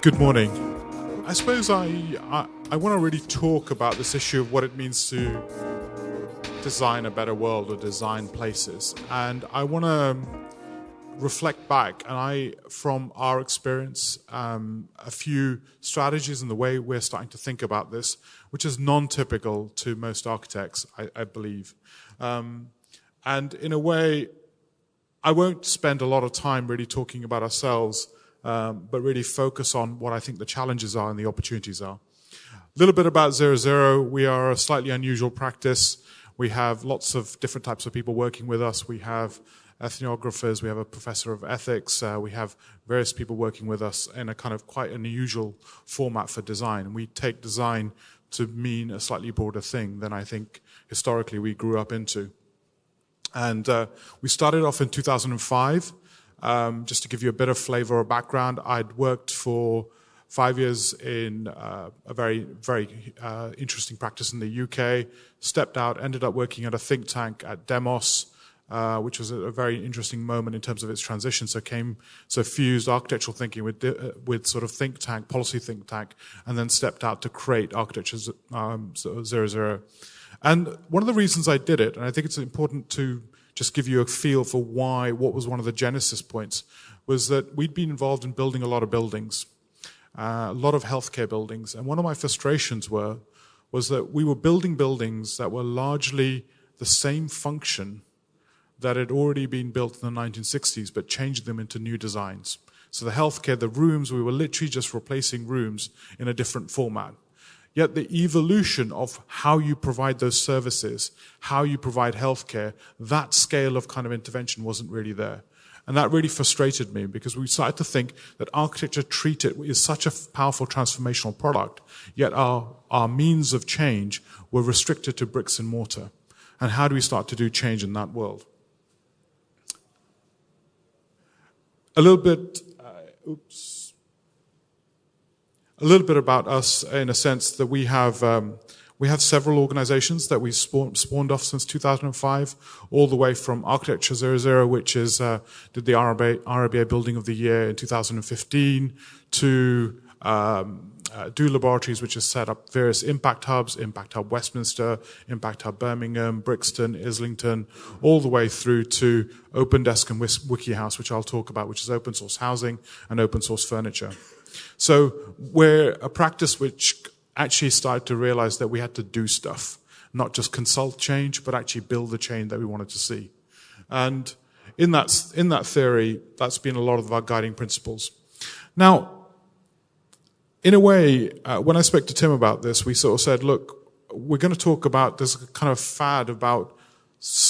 Good morning. I suppose I want to really talk about this issue of what it means to design a better world or design places. And I want to reflect back, and from our experience, a few strategies in the way we're starting to think about this, which is non-typical to most architects, I believe. And in a way, I won't spend a lot of time really talking about ourselves, but really focus on what I think the challenges are and the opportunities are. A little bit about 00. We are a slightly unusual practice. We have lots of different types of people working with us. We have ethnographers, we have a professor of ethics, we have various people working with us in a kind of quite unusual format for design. And we take design to mean a slightly broader thing than I think historically we grew up into. And we started off in 2005. Just to give you a bit of flavor or background, I'd worked for 5 years in a very, very interesting practice in the UK, stepped out, ended up working at a think tank at Demos, which was a very interesting moment in terms of its transition. So fused architectural thinking with sort of think tank, policy think tank, and then stepped out to create Architecture 00. And one of the reasons I did it, and I think it's important to just give you a feel for what was one of the genesis points, was that we'd been involved in building a lot of buildings, a lot of healthcare buildings. And one of my frustrations was that we were building buildings that were largely the same function that had already been built in the 1960s, but changed them into new designs. So the healthcare, the rooms, we were literally just replacing rooms in a different format. Yet the evolution of how you provide those services, how you provide healthcare, that scale of kind of intervention wasn't really there. And that really frustrated me because we started to think that architecture is such a powerful transformational product, yet our means of change were restricted to bricks and mortar. And how do we start to do change in that world? A little bit about us in a sense that we have several organizations that we spawned off since 2005, all the way from Architecture 00, which did the RIBA Building of the Year in 2015, to Do Laboratories, which has set up various impact hubs, Impact Hub Westminster, Impact Hub Birmingham, Brixton, Islington, all the way through to Open Desk and WikiHouse, which I'll talk about, which is open source housing and open source furniture. So we're a practice which actually started to realize that we had to do stuff, not just consult change, but actually build the change that we wanted to see. And in that theory, that's been a lot of our guiding principles. Now, in a way, when I spoke to Tim about this, we sort of said, look, we're going to talk about, there's a kind of fad about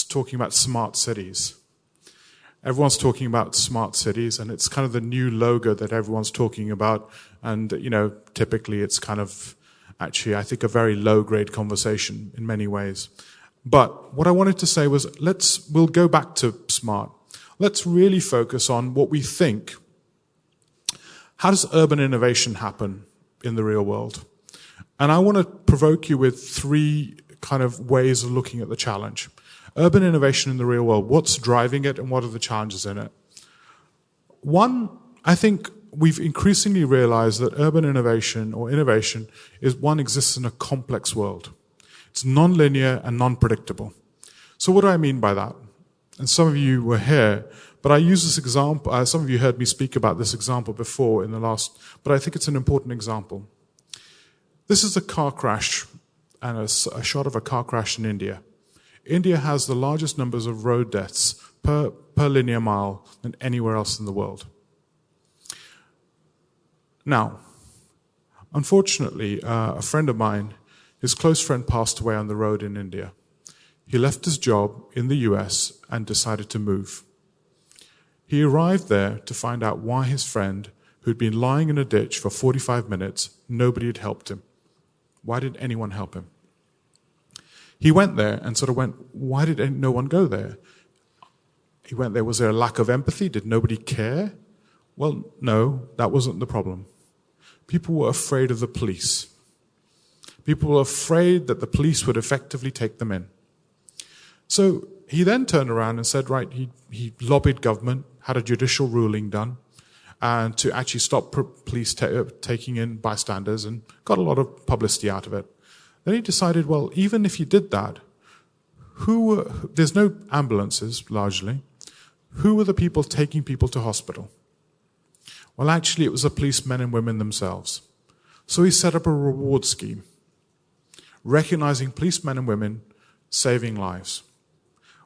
talking about smart cities. Everyone's talking about smart cities, and it's kind of the new logo that everyone's talking about. And, typically it's kind of actually, I think, a very low-grade conversation in many ways. But what I wanted to say was, we'll go back to smart. Let's really focus on what we think. How does urban innovation happen in the real world? And I want to provoke you with three kind of ways of looking at the challenge. Urban innovation in the real world, what's driving it and what are the challenges in it? One, I think we've increasingly realized that urban innovation or innovation exists in a complex world. It's non-linear and non-predictable. So what do I mean by that? And some of you were here, but I use this example, some of you heard me speak about this example before but I think it's an important example. This is a car crash and a shot of a car crash in India. India has the largest numbers of road deaths per linear mile than anywhere else in the world. Now, unfortunately, a friend of mine, his close friend, passed away on the road in India. He left his job in the US and decided to move. He arrived there to find out why his friend, who'd been lying in a ditch for 45 minutes, nobody had helped him. Why did anyone help him? He went there and sort of went, why did no one go there? He went there, was there a lack of empathy? Did nobody care? Well, no, that wasn't the problem. People were afraid of the police. People were afraid that the police would effectively take them in. So he then turned around and said, right, he lobbied government, had a judicial ruling done, and to actually stop police taking in bystanders, and got a lot of publicity out of it. Then he decided, well, even if you did that, there's no ambulances, largely. Who were the people taking people to hospital? Well, actually, it was the policemen and women themselves. So he set up a reward scheme, recognizing policemen and women saving lives.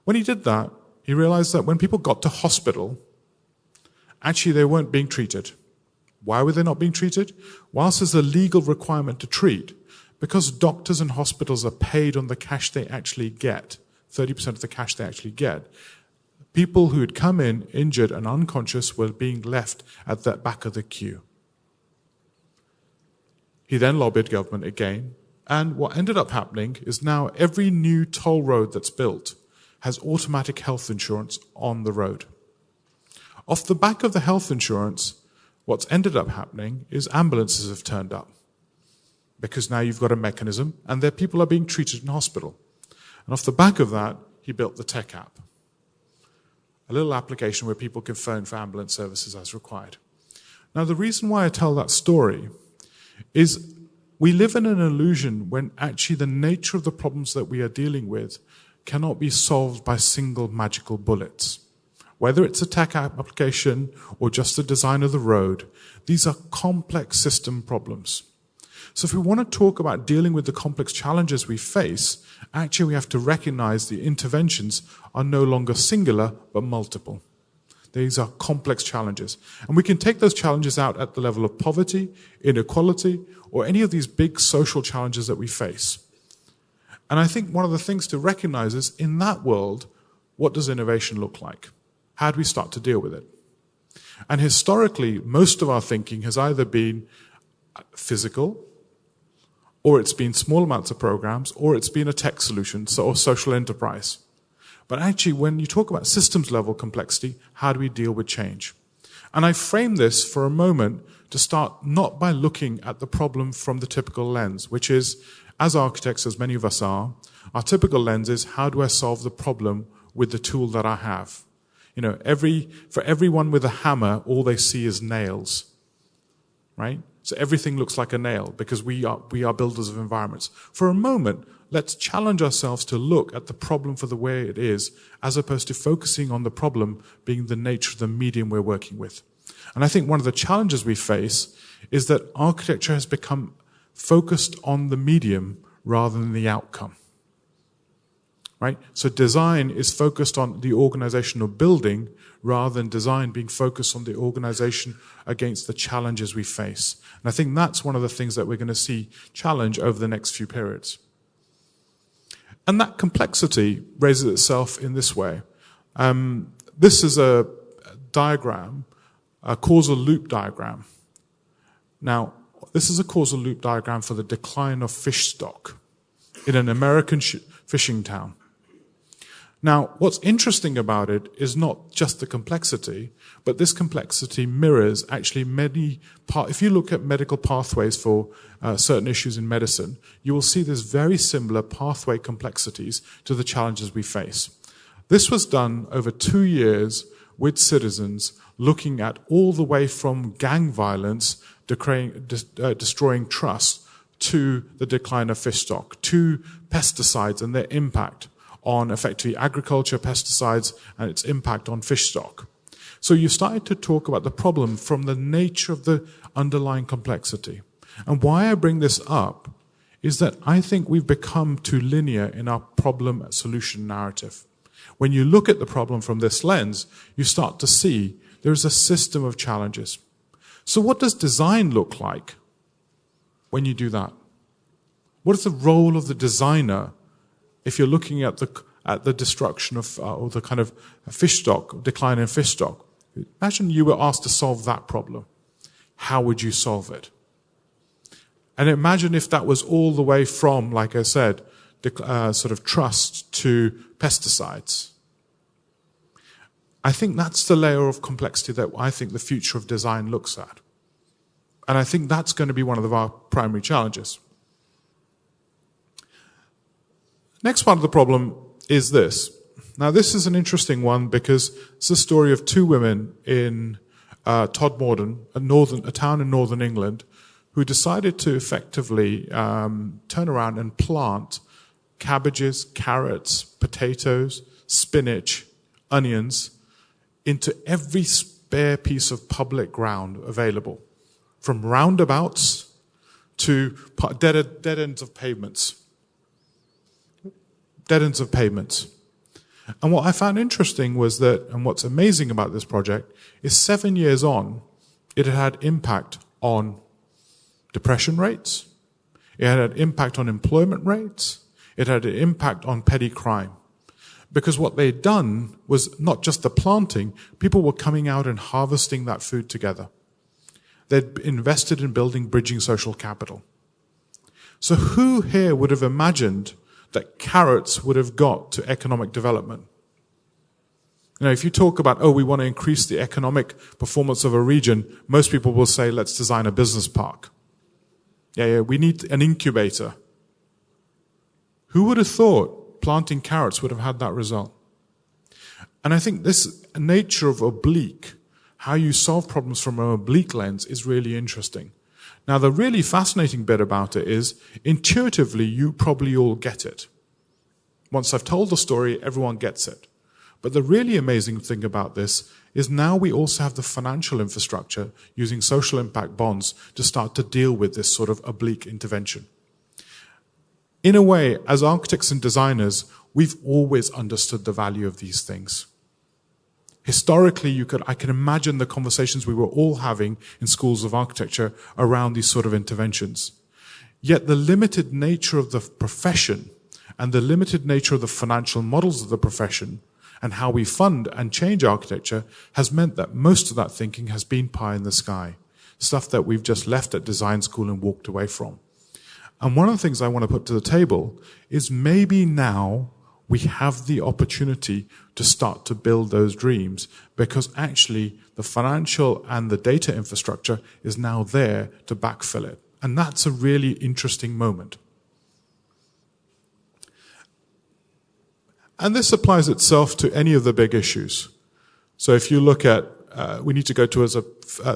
When he did that, he realized that when people got to hospital, actually they weren't being treated. Why were they not being treated? Whilst there's a legal requirement to treat, because doctors and hospitals are paid on the cash they actually get, 30% of the cash they actually get, people who had come in injured and unconscious were being left at the back of the queue. He then lobbied government again, and what ended up happening is now every new toll road that's built has automatic health insurance on the road. Off the back of the health insurance, what's ended up happening is ambulances have turned up, because now you've got a mechanism and their people are being treated in hospital. And off the back of that, he built the tech app, a little application where people can phone for ambulance services as required. Now, the reason why I tell that story is we live in an illusion when actually the nature of the problems that we are dealing with cannot be solved by single magical bullets. Whether it's a tech application or just the design of the road, these are complex system problems. So if we want to talk about dealing with the complex challenges we face, actually we have to recognize the interventions are no longer singular, but multiple. These are complex challenges. And we can take those challenges out at the level of poverty, inequality, or any of these big social challenges that we face. And I think one of the things to recognize is, in that world, what does innovation look like? How do we start to deal with it? And historically, most of our thinking has either been physical, or it's been small amounts of programs, or it's been a tech solution, or social enterprise. But actually, when you talk about systems level complexity, how do we deal with change? And I frame this for a moment to start not by looking at the problem from the typical lens, which is, as architects, as many of us are, our typical lens is, how do I solve the problem with the tool that I have? You know, for everyone with a hammer, all they see is nails, right? So everything looks like a nail because we are builders of environments. For a moment, let's challenge ourselves to look at the problem for the way it is, as opposed to focusing on the problem being the nature of the medium we're working with. And I think one of the challenges we face is that architecture has become focused on the medium rather than the outcome. Right? So design is focused on the organization of building rather than design being focused on the organization against the challenges we face. And I think that's one of the things that we're going to see challenge over the next few periods. And that complexity raises itself in this way. This is a diagram, a causal loop diagram. Now, this is a causal loop diagram for the decline of fish stock in an American fishing town. Now, what's interesting about it is not just the complexity, but this complexity mirrors actually if you look at medical pathways for certain issues in medicine, you will see there's very similar pathway complexities to the challenges we face. This was done over 2 years with citizens, looking at all the way from gang violence, destroying trust, to the decline of fish stock, to pesticides and their impact on effectively agriculture, pesticides, and its impact on fish stock. So you started to talk about the problem from the nature of the underlying complexity. And why I bring this up is that I think we've become too linear in our problem-solution narrative. When you look at the problem from this lens, you start to see there's a system of challenges. So what does design look like when you do that? What is the role of the designer if you're looking at the destruction of, or the kind of fish stock, decline in fish stock? Imagine you were asked to solve that problem. How would you solve it? And imagine if that was all the way from, like I said, sort of trust to pesticides. I think that's the layer of complexity that I think the future of design looks at. And I think that's going to be one of our primary challenges. Next part of the problem is this. Now, this is an interesting one because it's the story of two women in Todmorden, a town in northern England, who decided to effectively turn around and plant cabbages, carrots, potatoes, spinach, onions into every spare piece of public ground available, from roundabouts to dead ends of pavements. Dead ends of pavements. And what I found interesting was that, and what's amazing about this project, is 7 years on, it had impact on depression rates, it had an impact on employment rates, it had an impact on petty crime. Because what they'd done was not just the planting, people were coming out and harvesting that food together. They'd invested in building bridging social capital. So who here would have imagined that carrots would have got to economic development? You know, if you talk about, we want to increase the economic performance of a region, most people will say, let's design a business park. Yeah, we need an incubator. Who would have thought planting carrots would have had that result? And I think this nature of oblique, how you solve problems from an oblique lens, is really interesting. Now, the really fascinating bit about it is, intuitively, you probably all get it. Once I've told the story, everyone gets it. But the really amazing thing about this is now we also have the financial infrastructure using social impact bonds to start to deal with this sort of oblique intervention. In a way, as architects and designers, we've always understood the value of these things. Historically, I can imagine the conversations we were all having in schools of architecture around these sort of interventions. Yet the limited nature of the profession and the limited nature of the financial models of the profession and how we fund and change architecture has meant that most of that thinking has been pie in the sky, stuff that we've just left at design school and walked away from. And one of the things I want to put to the table is maybe now we have the opportunity to start to build those dreams, because actually the financial and the data infrastructure is now there to backfill it. And that's a really interesting moment. And this applies itself to any of the big issues. So if you look at, we need to go towards a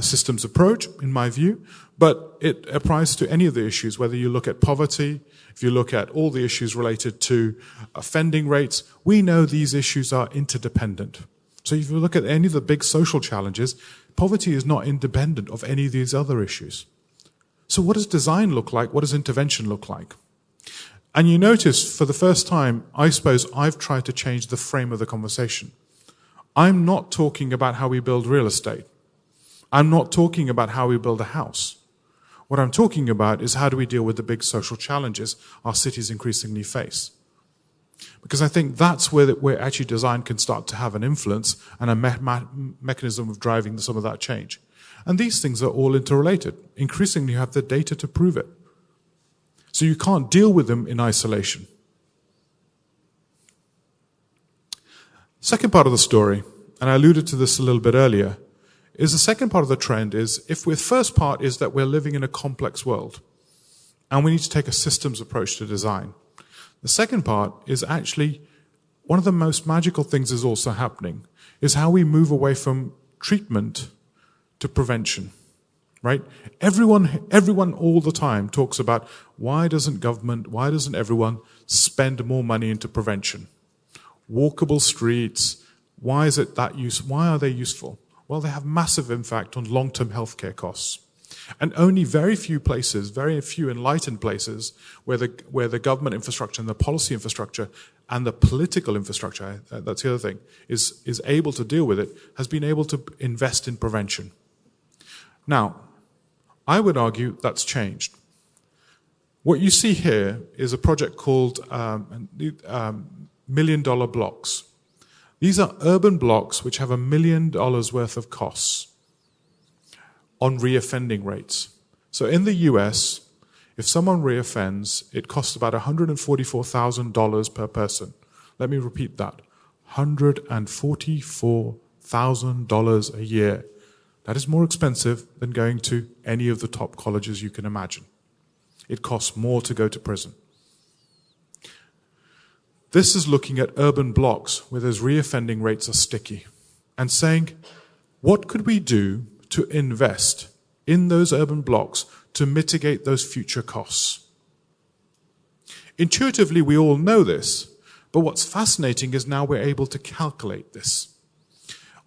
systems approach, in my view, but it applies to any of the issues, whether you look at poverty, if you look at all the issues related to offending rates, we know these issues are interdependent. So if you look at any of the big social challenges, poverty is not independent of any of these other issues. So what does design look like? What does intervention look like? And you notice, for the first time, I suppose I've tried to change the frame of the conversation. I'm not talking about how we build real estate. I'm not talking about how we build a house. What I'm talking about is how do we deal with the big social challenges our cities increasingly face. Because I think that's where actually design can start to have an influence and a mechanism of driving some of that change. And these things are all interrelated. Increasingly, you have the data to prove it. So you can't deal with them in isolation. Second part of the story, and I alluded to this a little bit earlier, is the second part of the trend is, first part is that we're living in a complex world, and we need to take a systems approach to design. The second part is actually, one of the most magical things is also happening, is how we move away from treatment to prevention. Right? Everyone all the time talks about why doesn't everyone spend more money into prevention? Walkable streets, why are they useful? Well, they have massive impact on long-term healthcare costs. And only very few enlightened places where the government infrastructure and the policy infrastructure and the political infrastructure, that's the other thing, is able to deal with it, has been able to invest in prevention. Now, I would argue that's changed. What you see here is a project called $1 Million Blocks. These are urban blocks which have $1 million worth of costs on reoffending rates. So in the US, if someone reoffends, it costs about $144,000 per person. Let me repeat that. $144,000 a year. That is more expensive than going to any of the top colleges you can imagine. It costs more to go to prison. This is looking at urban blocks where those reoffending rates are sticky and saying, what could we do to invest in those urban blocks to mitigate those future costs. Intuitively, we all know this, but what's fascinating is now we're able to calculate this.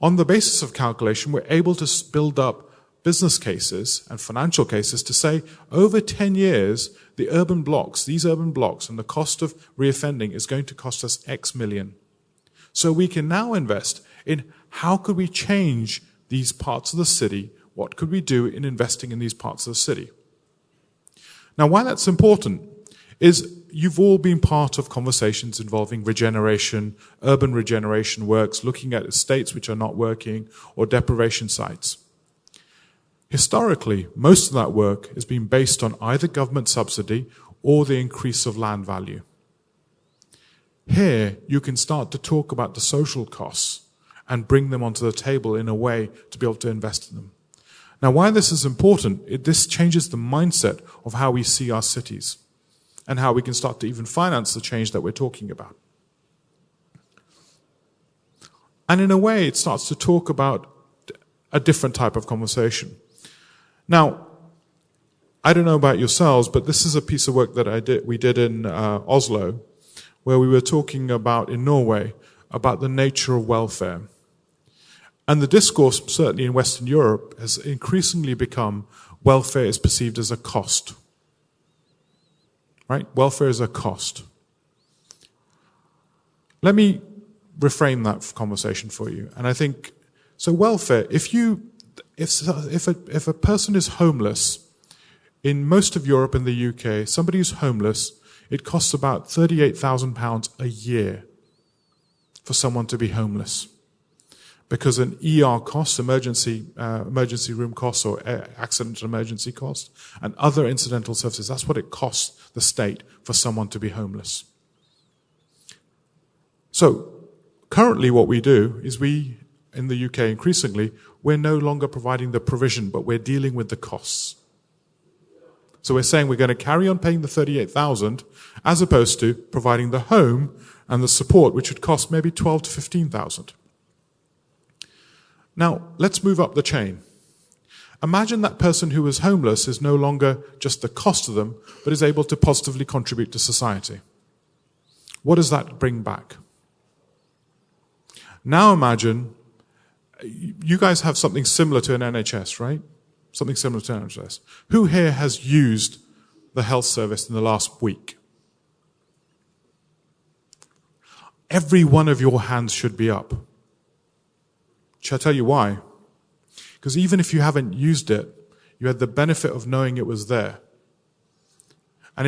On the basis of calculation, we're able to build up business cases and financial cases to say, over 10 years, these urban blocks, and the cost of reoffending is going to cost us X million. So we can now invest in how could we change these parts of the city, what could we do in investing in these parts of the city. Now, why that's important is you've all been part of conversations involving regeneration, urban regeneration works, looking at estates which are not working, or deprivation sites. Historically, most of that work has been based on either government subsidy or the increase of land value. Here, you can start to talk about the social costs and bring them onto the table in a way to be able to invest in them. Now, why this is important, this changes the mindset of how we see our cities and how we can start to even finance the change that we're talking about. And in a way, it starts to talk about a different type of conversation. Now, I don't know about yourselves, but this is a piece of work that we did in Oslo, where we were talking about, in Norway, about the nature of welfare. And the discourse, certainly in Western Europe, has increasingly become welfare is perceived as a cost. Right? Welfare is a cost. Let me reframe that conversation for you. And I think, so welfare, if a person is homeless, in most of Europe and the UK, somebody who's homeless, it costs about £38,000 a year for someone to be homeless. Because an ER cost, emergency room costs, or accident and emergency costs, and other incidental services, that's what it costs the state for someone to be homeless. So, currently what we do is in the UK increasingly, we're no longer providing the provision, but we're dealing with the costs. So we're saying we're going to carry on paying the 38,000 as opposed to providing the home and the support, which would cost maybe 12 to 15,000. Now, let's move up the chain. Imagine that person who is homeless is no longer just the cost of them, but is able to positively contribute to society. What does that bring back? Now imagine, you guys have something similar to an NHS, right? Something similar to an NHS. Who here has used the health service in the last week? Every one of your hands should be up. Shall I tell you why? Because even if you haven't used it, you had the benefit of knowing it was there. And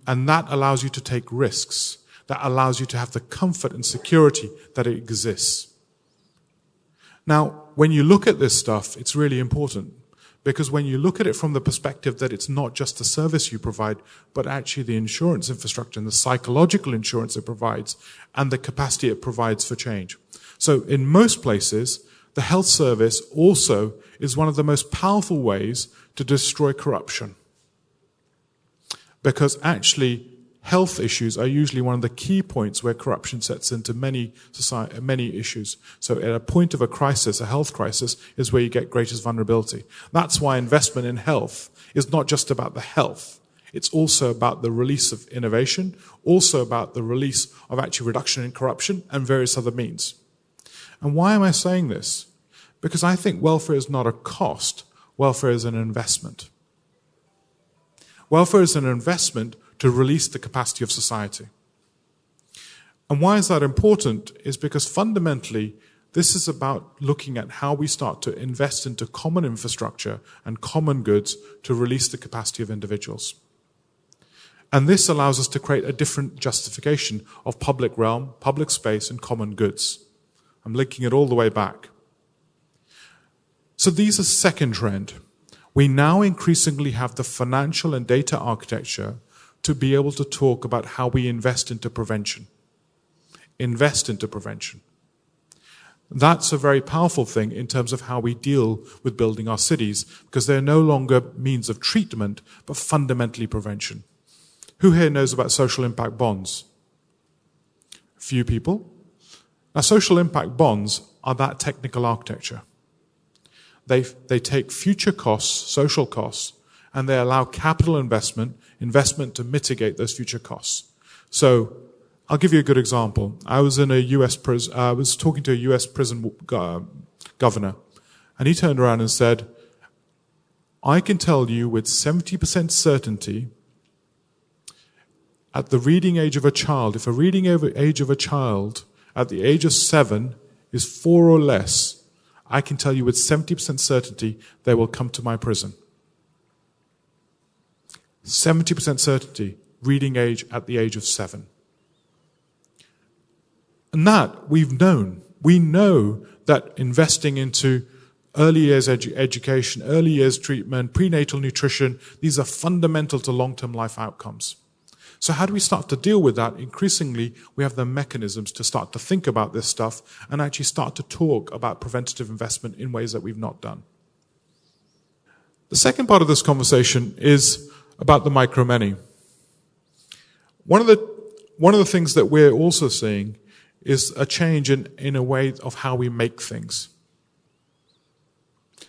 and that allows you to take risks. That allows you to have the comfort and security that it exists. Now, when you look at this stuff, it's really important. Because when you look at it from the perspective that it's not just the service you provide, but actually the insurance infrastructure and the psychological insurance it provides and the capacity it provides for change. So in most places, the health service also is one of the most powerful ways to destroy corruption. Because actually, health issues are usually one of the key points where corruption sets into many issues. So at a point of a crisis, a health crisis, is where you get greatest vulnerability. That's why investment in health is not just about the health. It's also about the release of innovation, also about the release of actually reduction in corruption and various other means. And why am I saying this? Because I think welfare is not a cost. Welfare is an investment. Welfare is an investment to release the capacity of society. And why is that important? Is because fundamentally, this is about looking at how we start to invest into common infrastructure and common goods to release the capacity of individuals. And this allows us to create a different justification of public realm, public space, and common goods. I'm linking it all the way back. So these are second trend. We now increasingly have the financial and data architecture to be able to talk about how we invest into prevention. Invest into prevention. That's a very powerful thing in terms of how we deal with building our cities, because they're no longer means of treatment, but fundamentally prevention. Who here knows about social impact bonds? A few people. Now, social impact bonds are that technical architecture. They take future costs, social costs, and they allow capital investment to mitigate those future costs. So I'll give you a good example. I was in a U.S. prison. I was talking to a U.S. prison governor, and he turned around and said, "I can tell you with 70% certainty, at the reading age of a child, if a reading age of a child at the age of 7 is 4 or less, I can tell you with 70% certainty they will come to my prison." 70% certainty, reading age at the age of 7. And that we've known. We know that investing into early years education, early years treatment, prenatal nutrition, these are fundamental to long-term life outcomes. So how do we start to deal with that? Increasingly, we have the mechanisms to start to think about this stuff and actually start to talk about preventative investment in ways that we've not done. The second part of this conversation is about the micro-many. One of the things that we're also seeing is a change in a way of how we make things.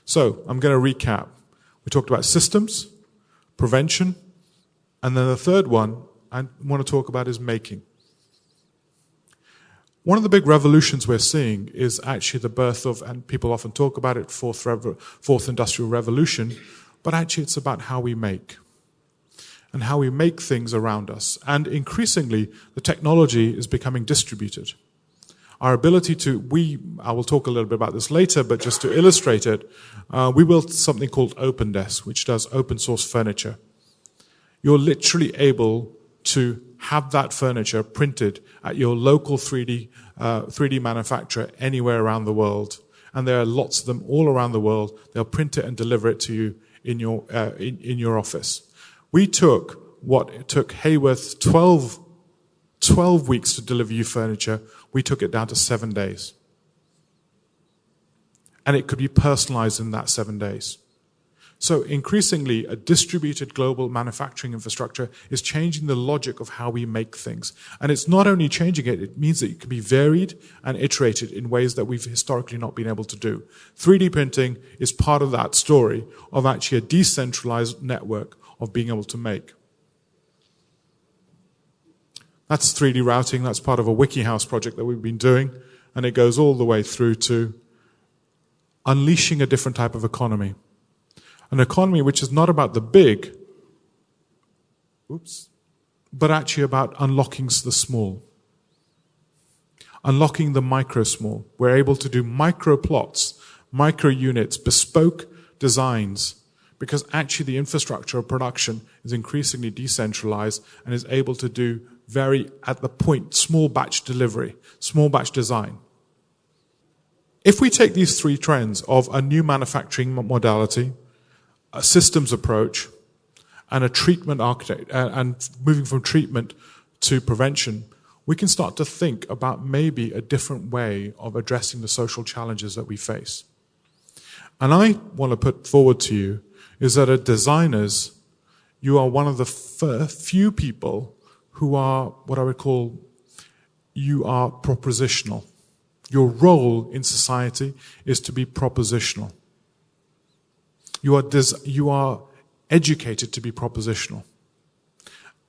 So I'm going to recap. We talked about systems, prevention, and then the third one I want to talk about is making. One of the big revolutions we're seeing is actually the birth of, and people often talk about it, fourth industrial revolution, but actually it's about how we make and how we make things around us. And increasingly, the technology is becoming distributed. Our ability I will talk a little bit about this later, but just to illustrate it, we built something called OpenDesk, which does open source furniture. You're literally able to have that furniture printed at your local 3D manufacturer anywhere around the world. And there are lots of them all around the world. They'll print it and deliver it to you in your office. We took what it took Hayworth 12 weeks to deliver you furniture. We took it down to 7 days. And it could be personalized in that 7 days. So increasingly, a distributed global manufacturing infrastructure is changing the logic of how we make things. And it's not only changing it, it means that it can be varied and iterated in ways that we've historically not been able to do. 3D printing is part of that story of actually a decentralized network of being able to make. That's 3D routing. That's part of a WikiHouse project that we've been doing. And it goes all the way through to unleashing a different type of economy. An economy which is not about the big, but actually about unlocking the small. Unlocking the micro small. We're able to do micro plots, micro units, bespoke designs, because actually the infrastructure of production is increasingly decentralized and is able to do very at the point, small batch delivery, small batch design. If we take these three trends of a new manufacturing modality, a systems approach, and a treatment architect, and moving from treatment to prevention, we can start to think about maybe a different way of addressing the social challenges that we face. And I want to put forward to you is that as designers, you are one of the few people who are what I would call, you are propositional. Your role in society is to be propositional. You are educated to be propositional.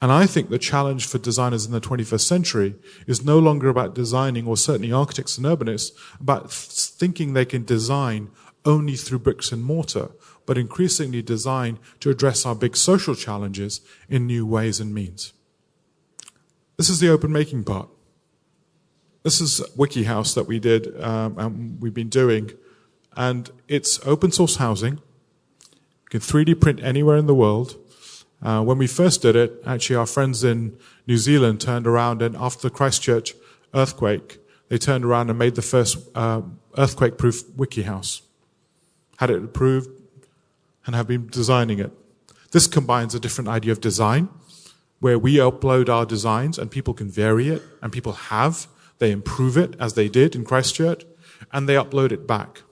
And I think the challenge for designers in the 21st century is no longer about designing, or certainly architects and urbanists, about thinking they can design only through bricks and mortar, but increasingly design to address our big social challenges in new ways and means. This is the open making part. This is WikiHouse that we did, and we've been doing, and it's open source housing. You can 3D print anywhere in the world. When we first did it, actually our friends in New Zealand turned around, and after the Christchurch earthquake, they turned around and made the first earthquake-proof WikiHouse. Had it approved and have been designing it. This combines a different idea of design, where we upload our designs and people can vary it, and people have. They improve it, as they did in Christchurch, and they upload it back.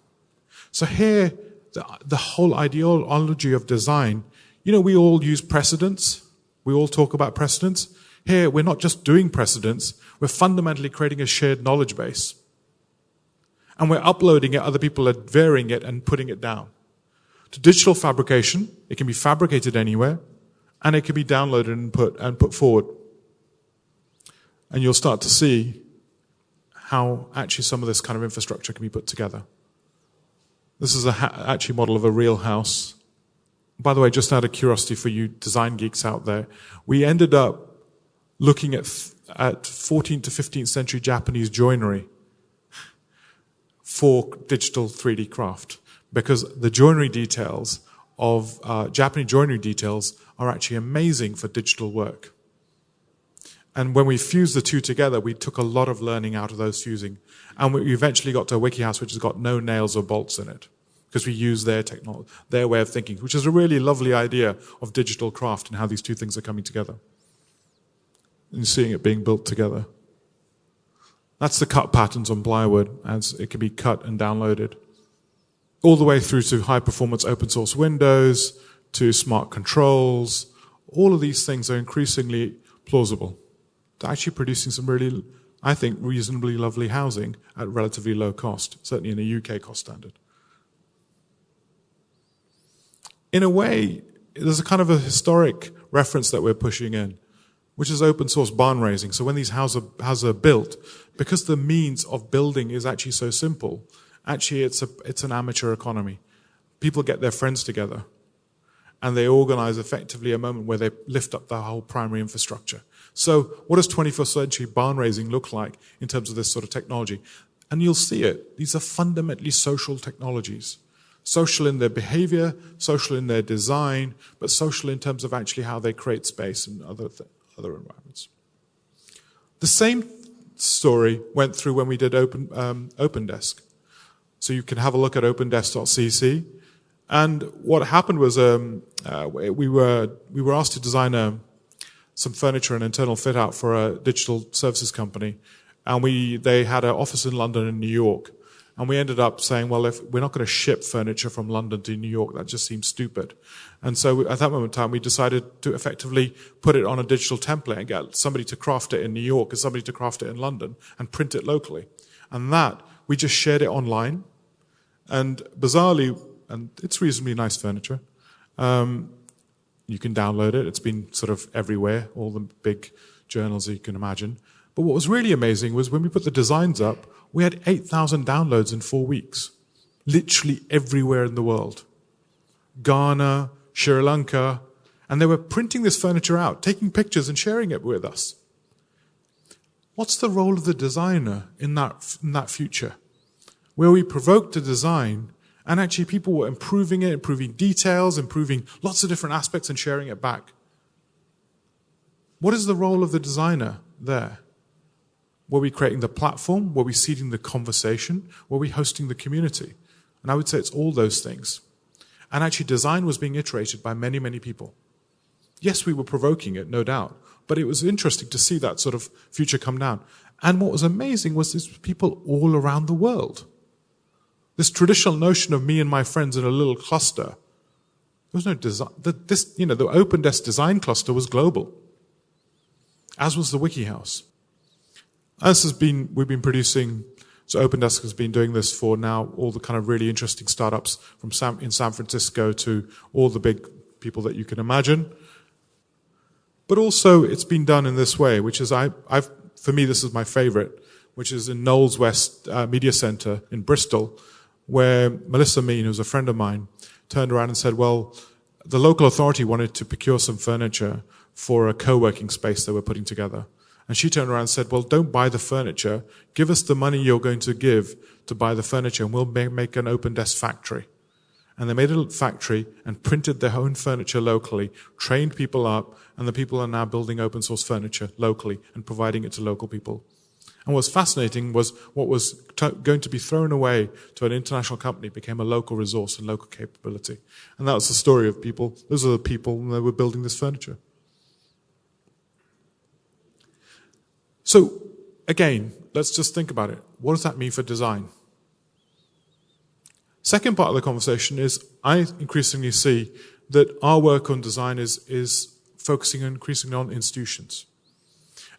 So here, the whole ideology of design, we all use precedents. We all talk about precedents. Here, we're not just doing precedents. We're fundamentally creating a shared knowledge base. and we're uploading it, other people are varying it and putting it down. To digital fabrication, it can be fabricated anywhere, and it can be downloaded and put forward. And you'll start to see how actually some of this kind of infrastructure can be put together. This is actually a model of a real house. By the way, just out of curiosity for you design geeks out there, we ended up looking at 14th to 15th century Japanese joinery for digital 3D craft, because the joinery details of Japanese joinery details are actually amazing for digital work. And when we fused the two together, we took a lot of learning out of those fusing. And we eventually got to a wiki house which has got no nails or bolts in it, because we use their technology, their way of thinking, which is a really lovely idea of digital craft and how these two things are coming together. And seeing it being built together. That's the cut patterns on plywood, as it can be cut and downloaded. All the way through to high-performance open-source Windows, to smart controls. All of these things are increasingly plausible. They're actually producing some really, I think, reasonably lovely housing at relatively low cost, certainly in a UK cost standard. In a way, there's a kind of a historic reference that we're pushing in, which is open source barn raising. So when these houses are built, because the means of building is actually so simple, actually it's an amateur economy. People get their friends together, and they organize effectively a moment where they lift up the whole primary infrastructure. So what does 21st century barn raising look like in terms of this sort of technology? And you'll see it. These are fundamentally social technologies. Social in their behavior, social in their design, but social in terms of actually how they create space and other environments. The same story went through when we did OpenDesk. So you can have a look at opendesk.cc. And what happened was we were asked to design some furniture and internal fit out for a digital services company, and they had an office in London and New York. And we ended up saying, well, if we're not going to ship furniture from London to New York, that just seems stupid. And so at that moment in time, we decided to effectively put it on a digital template and get somebody to craft it in New York and somebody to craft it in London and print it locally. And that, we just shared it online. And bizarrely, and it's reasonably nice furniture, you can download it. It's been sort of everywhere, all the big journals you can imagine. But what was really amazing was when we put the designs up, we had 8,000 downloads in 4 weeks. Literally everywhere in the world. Ghana, Sri Lanka, and they were printing this furniture out, taking pictures and sharing it with us. What's the role of the designer in that future? Where we provoked the design, and actually people were improving it, improving details, improving lots of different aspects and sharing it back. What is the role of the designer there? Were we creating the platform? Were we seeding the conversation? Were we hosting the community? And I would say it's all those things. And actually design was being iterated by many, many people. Yes, we were provoking it, no doubt. But it was interesting to see that sort of future come down. And what was amazing was there's people all around the world. This traditional notion of me and my friends in a little cluster, there was no design. The OpenDesk design cluster was global, as was the WikiHouse. We've been producing, so OpenDesk has been doing this for now all the kind of really interesting startups in San Francisco to all the big people that you can imagine. But also it's been done in this way, which is, for me, this is my favorite, which is in Knowles West Media Center in Bristol, where Melissa Mean, who's a friend of mine, turned around and said, well, the local authority wanted to procure some furniture for a co-working space they were putting together. And she turned around and said, well, don't buy the furniture. Give us the money you're going to give to buy the furniture, and we'll make an OpenDesk factory. And they made a factory and printed their own furniture locally, trained people up, and the people are now building open source furniture locally and providing it to local people. And what's fascinating was what was going to be thrown away to an international company became a local resource and local capability. And that was the story of people. Those are the people that were building this furniture. So, again, let's just think about it. What does that mean for design? Second part of the conversation is I increasingly see that our work on design is focusing increasingly on institutions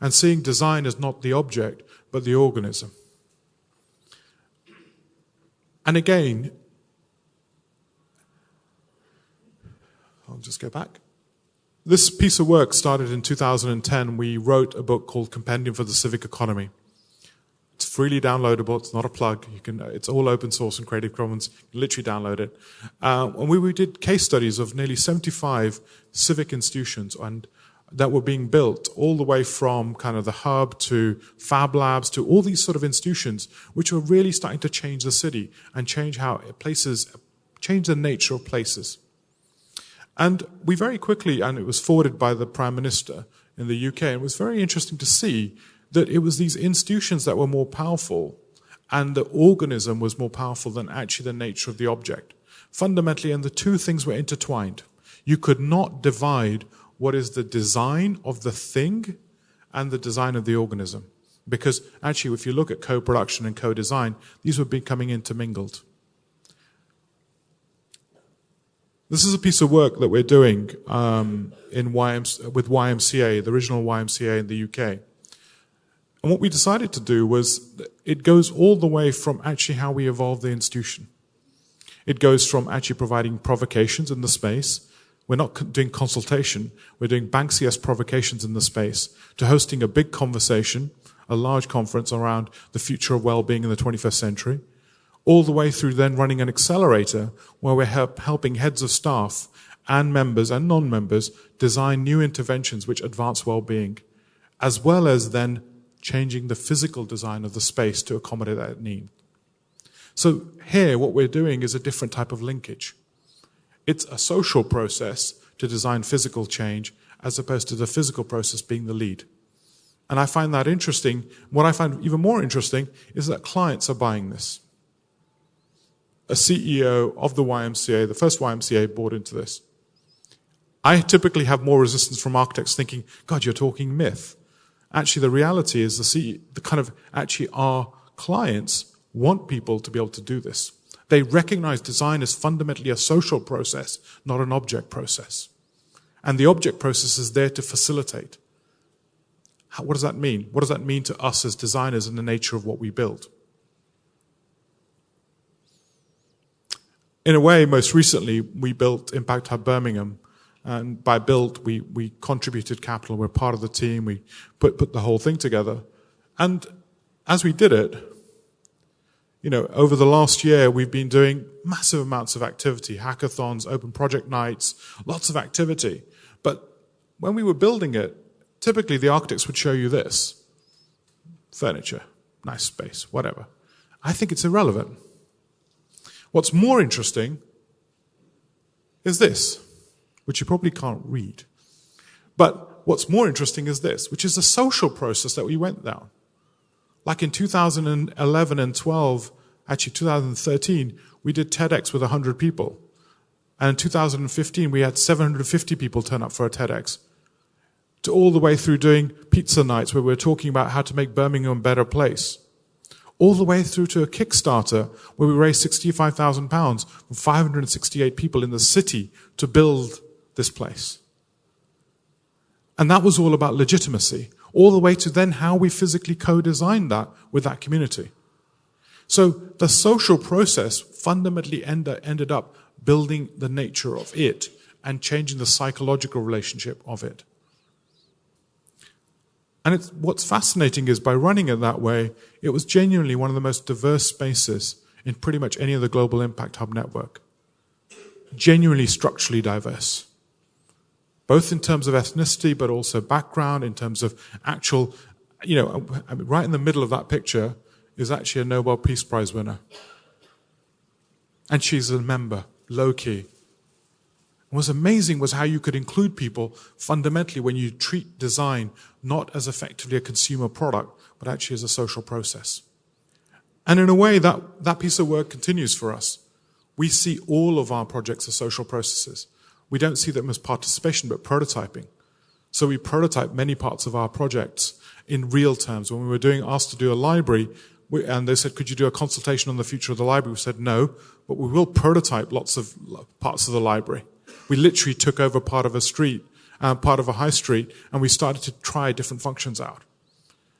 and seeing design as not the object, but the organism. And again, I'll just go back. This piece of work started in 2010. We wrote a book called Compendium for the Civic Economy. It's freely downloadable. It's not a plug. It's all open source and Creative Commons. You can literally download it. And we did case studies of nearly 75 civic institutions that were being built, all the way from kind of the hub to Fab Labs to all these sort of institutions, which were really starting to change the city and change the nature of places. And we very quickly, and it was forwarded by the Prime Minister in the UK, and it was very interesting to see that it was these institutions that were more powerful and the organism was more powerful than actually the nature of the object. Fundamentally, and the two things were intertwined. You could not divide what is the design of the thing and the design of the organism. Because actually, if you look at co-production and co-design, these were becoming intermingled. This is a piece of work that we're doing with YMCA, the original YMCA in the UK. And what we decided to do was, it goes all the way from actually how we evolve the institution. It goes from actually providing provocations in the space. We're not doing consultation. We're doing Banksy-esque provocations in the space, to hosting a big conversation, a large conference around the future of well-being in the 21st century, all the way through then running an accelerator where we're helping heads of staff and members and non-members design new interventions which advance well-being, as well as then changing the physical design of the space to accommodate that need. So here, what we're doing is a different type of linkage. It's a social process to design physical change, as opposed to the physical process being the lead. And I find that interesting. What I find even more interesting is that clients are buying this. A CEO of the YMCA, the first YMCA, bought into this. I typically have more resistance from architects thinking, God, you're talking myth. Actually, the reality is our clients want people to be able to do this. They recognize design as fundamentally a social process, not an object process. And the object process is there to facilitate. What does that mean? What does that mean to us as designers and the nature of what we build? In a way, most recently, we built Impact Hub Birmingham. And by build, we contributed capital. We're part of the team. We put the whole thing together. And as we did it, over the last year, we've been doing massive amounts of activity, hackathons, open project nights, lots of activity. But when we were building it, typically the architects would show you this. Furniture, nice space, whatever. I think it's irrelevant. What's more interesting is this, which you probably can't read. But what's more interesting is this, which is the social process that we went down. Like in 2011 and 12, actually 2013, we did TEDx with 100 people. And in 2015, we had 750 people turn up for a TEDx. To all the way through doing pizza nights where we were talking about how to make Birmingham a better place. All the way through to a Kickstarter where we raised £65,000 from 568 people in the city to build this place. And that was all about legitimacy, all the way to then how we physically co-designed that with that community. So the social process fundamentally ended up building the nature of it and changing the psychological relationship of it. And what's fascinating is by running it that way, it was genuinely one of the most diverse spaces in pretty much any of the global Impact Hub network. Genuinely structurally diverse. Both in terms of ethnicity, but also background, in terms of actual, right in the middle of that picture is actually a Nobel Peace Prize winner. And she's a member, low-key. What's amazing was how you could include people fundamentally when you treat design not as effectively a consumer product, but actually as a social process. And in a way, that piece of work continues for us. We see all of our projects as social processes. We don't see them as participation, but prototyping. So we prototype many parts of our projects in real terms. When we were asked to do a library, and they said, could you do a consultation on the future of the library? We said, no, but we will prototype lots of parts of the library. We literally took over part of a street, part of a high street, and we started to try different functions out.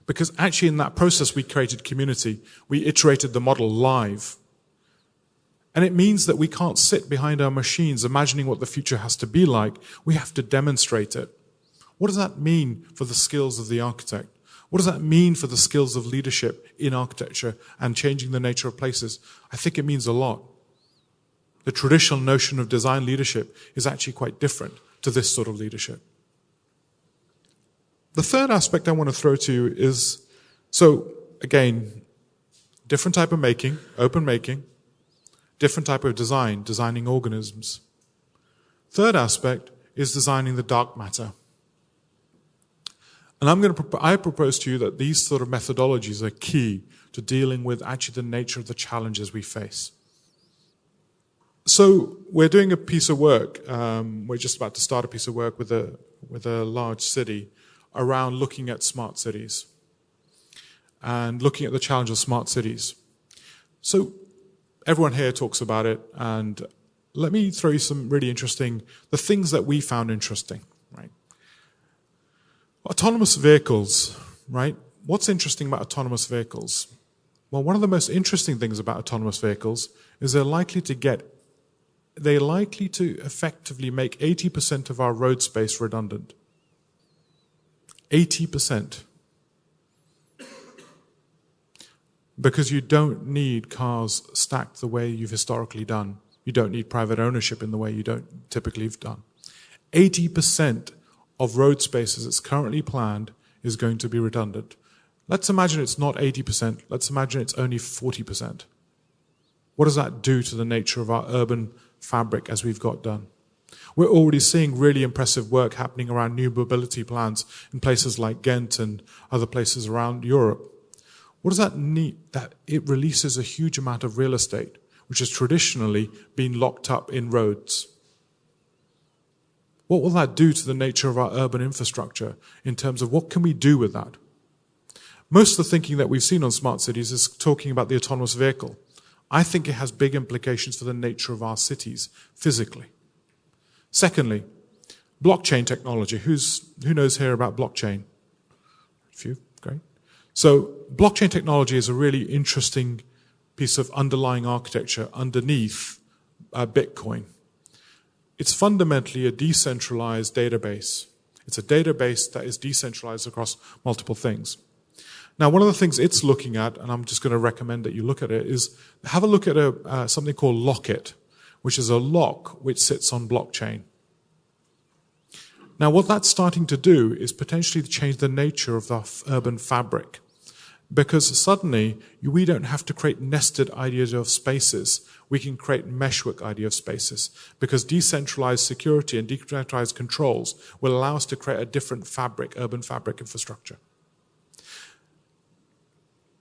Because actually in that process we created community. We iterated the model live. And it means that we can't sit behind our machines imagining what the future has to be like. We have to demonstrate it. What does that mean for the skills of the architect? What does that mean for the skills of leadership in architecture and changing the nature of places? I think it means a lot. The traditional notion of design leadership is actually quite different to this sort of leadership. The third aspect I want to throw to you is, so again, different type of making, open making, different type of design, designing organisms. Third aspect is designing the dark matter. And I propose to you that these sort of methodologies are key to dealing with actually the nature of the challenges we face. So we're doing a piece of work, we're just about to start a piece of work with a large city around looking at smart cities and looking at the challenge of smart cities. So everyone here talks about it, and let me throw you some really interesting, the things that we found interesting, right? Autonomous vehicles, right? What's interesting about autonomous vehicles? Well, one of the most interesting things about autonomous vehicles is they're likely to effectively make 80% of our road space redundant. 80%. Because you don't need cars stacked the way you've historically done. You don't need private ownership in the way you don't typically have done. 80% of road spaces that's currently planned is going to be redundant. Let's imagine it's not 80%. Let's imagine it's only 40%. What does that do to the nature of our urban fabric as we've got done? We're already seeing really impressive work happening around new mobility plans in places like Ghent and other places around Europe. What does that mean? That it releases a huge amount of real estate, which has traditionally been locked up in roads. What will that do to the nature of our urban infrastructure in terms of what can we do with that? Most of the thinking that we've seen on smart cities is talking about the autonomous vehicle. I think it has big implications for the nature of our cities physically. Secondly, blockchain technology. Who knows here about blockchain? A few, great. So blockchain technology is a really interesting piece of underlying architecture underneath Bitcoin. It's fundamentally a decentralized database. It's a database that is decentralized across multiple things. Now, one of the things it's looking at, and I'm just going to recommend that you look at it, is have a look at something called Locket, which is a lock which sits on blockchain. Now, what that's starting to do is potentially change the nature of the urban fabric, because suddenly we don't have to create nested ideas of spaces. We can create meshwork idea of spaces, because decentralized security and decentralized controls will allow us to create a different fabric, urban fabric infrastructure.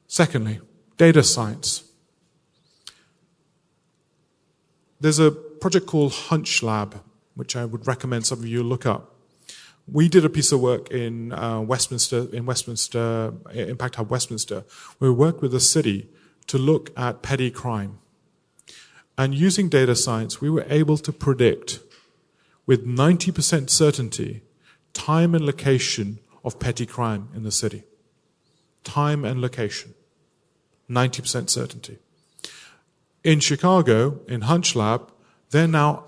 Secondly, data science. There's a project called Hunch Lab, which I would recommend some of you look up. We did a piece of work in Westminster, Impact Hub Westminster, where we worked with the city to look at petty crime. And using data science, we were able to predict with 90% certainty time and location of petty crime in the city. Time and location. 90% certainty. In Chicago, in Hunch Lab, they're now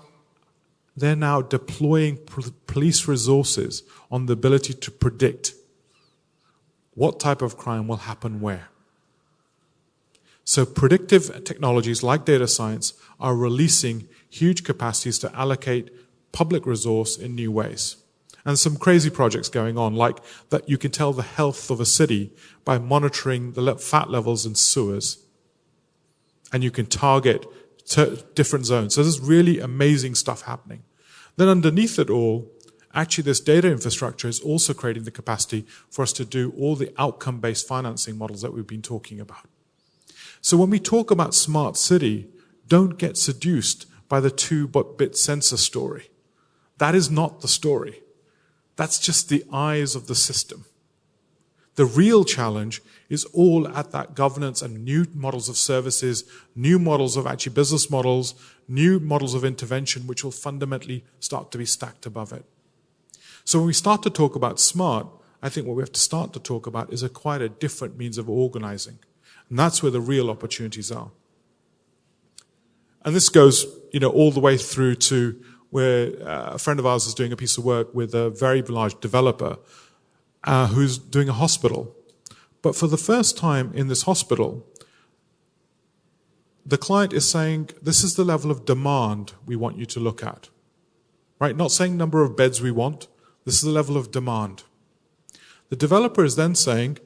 deploying police resources on the ability to predict what type of crime will happen where. So predictive technologies like data science are releasing huge capacities to allocate public resource in new ways. And some crazy projects going on, like that you can tell the health of a city by monitoring the fat levels in sewers. And you can target different zones. So there's really amazing stuff happening. Then underneath it all, actually this data infrastructure is also creating the capacity for us to do all the outcome-based financing models that we've been talking about. So when we talk about smart city, don't get seduced by the 2-bit sensor story. That is not the story. That's just the eyes of the system. The real challenge is all at that governance and new models of services, new models of actually business models, new models of intervention, which will fundamentally start to be stacked above it. So when we start to talk about smart, I think what we have to start to talk about is quite a different means of organizing. And that's where the real opportunities are. And this goes, all the way through to where a friend of ours is doing a piece of work with a very large developer who's doing a hospital. But for the first time in this hospital, the client is saying, this is the level of demand we want you to look at. Right? Not saying number of beds we want. This is the level of demand. The developer is then saying,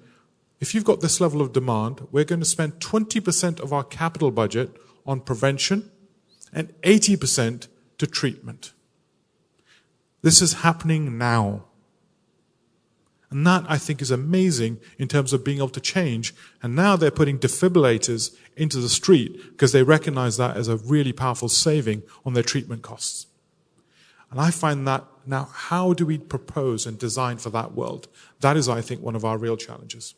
if you've got this level of demand, we're going to spend 20% of our capital budget on prevention and 80% to treatment. This is happening now. And that, I think, is amazing in terms of being able to change. And now they're putting defibrillators into the street because they recognize that as a really powerful saving on their treatment costs. And I find that now, how do we propose and design for that world? That is, I think, one of our real challenges.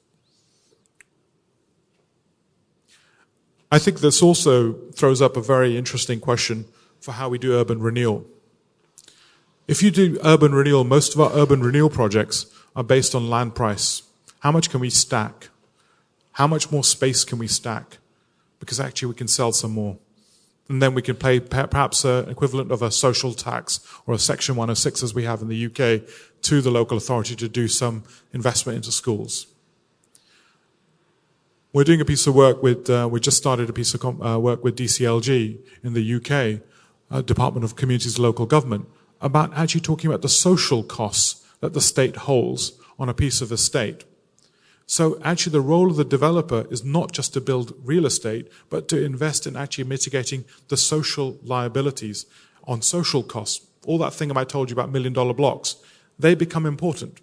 I think this also throws up a very interesting question for how we do urban renewal. If you do urban renewal, most of our urban renewal projects are based on land price. How much can we stack? How much more space can we stack? Because actually we can sell some more. And then we can pay perhaps an equivalent of a social tax or a Section 106 as we have in the UK to the local authority to do some investment into schools. We're doing a piece of work with, we just started a piece of work with DCLG in the UK, Department of Communities and Local Government, about actually talking about the social costs that the state holds on a piece of estate. So actually the role of the developer is not just to build real estate, but to invest in actually mitigating the social liabilities on social costs. All that thing I told you about $1 million blocks, they become important.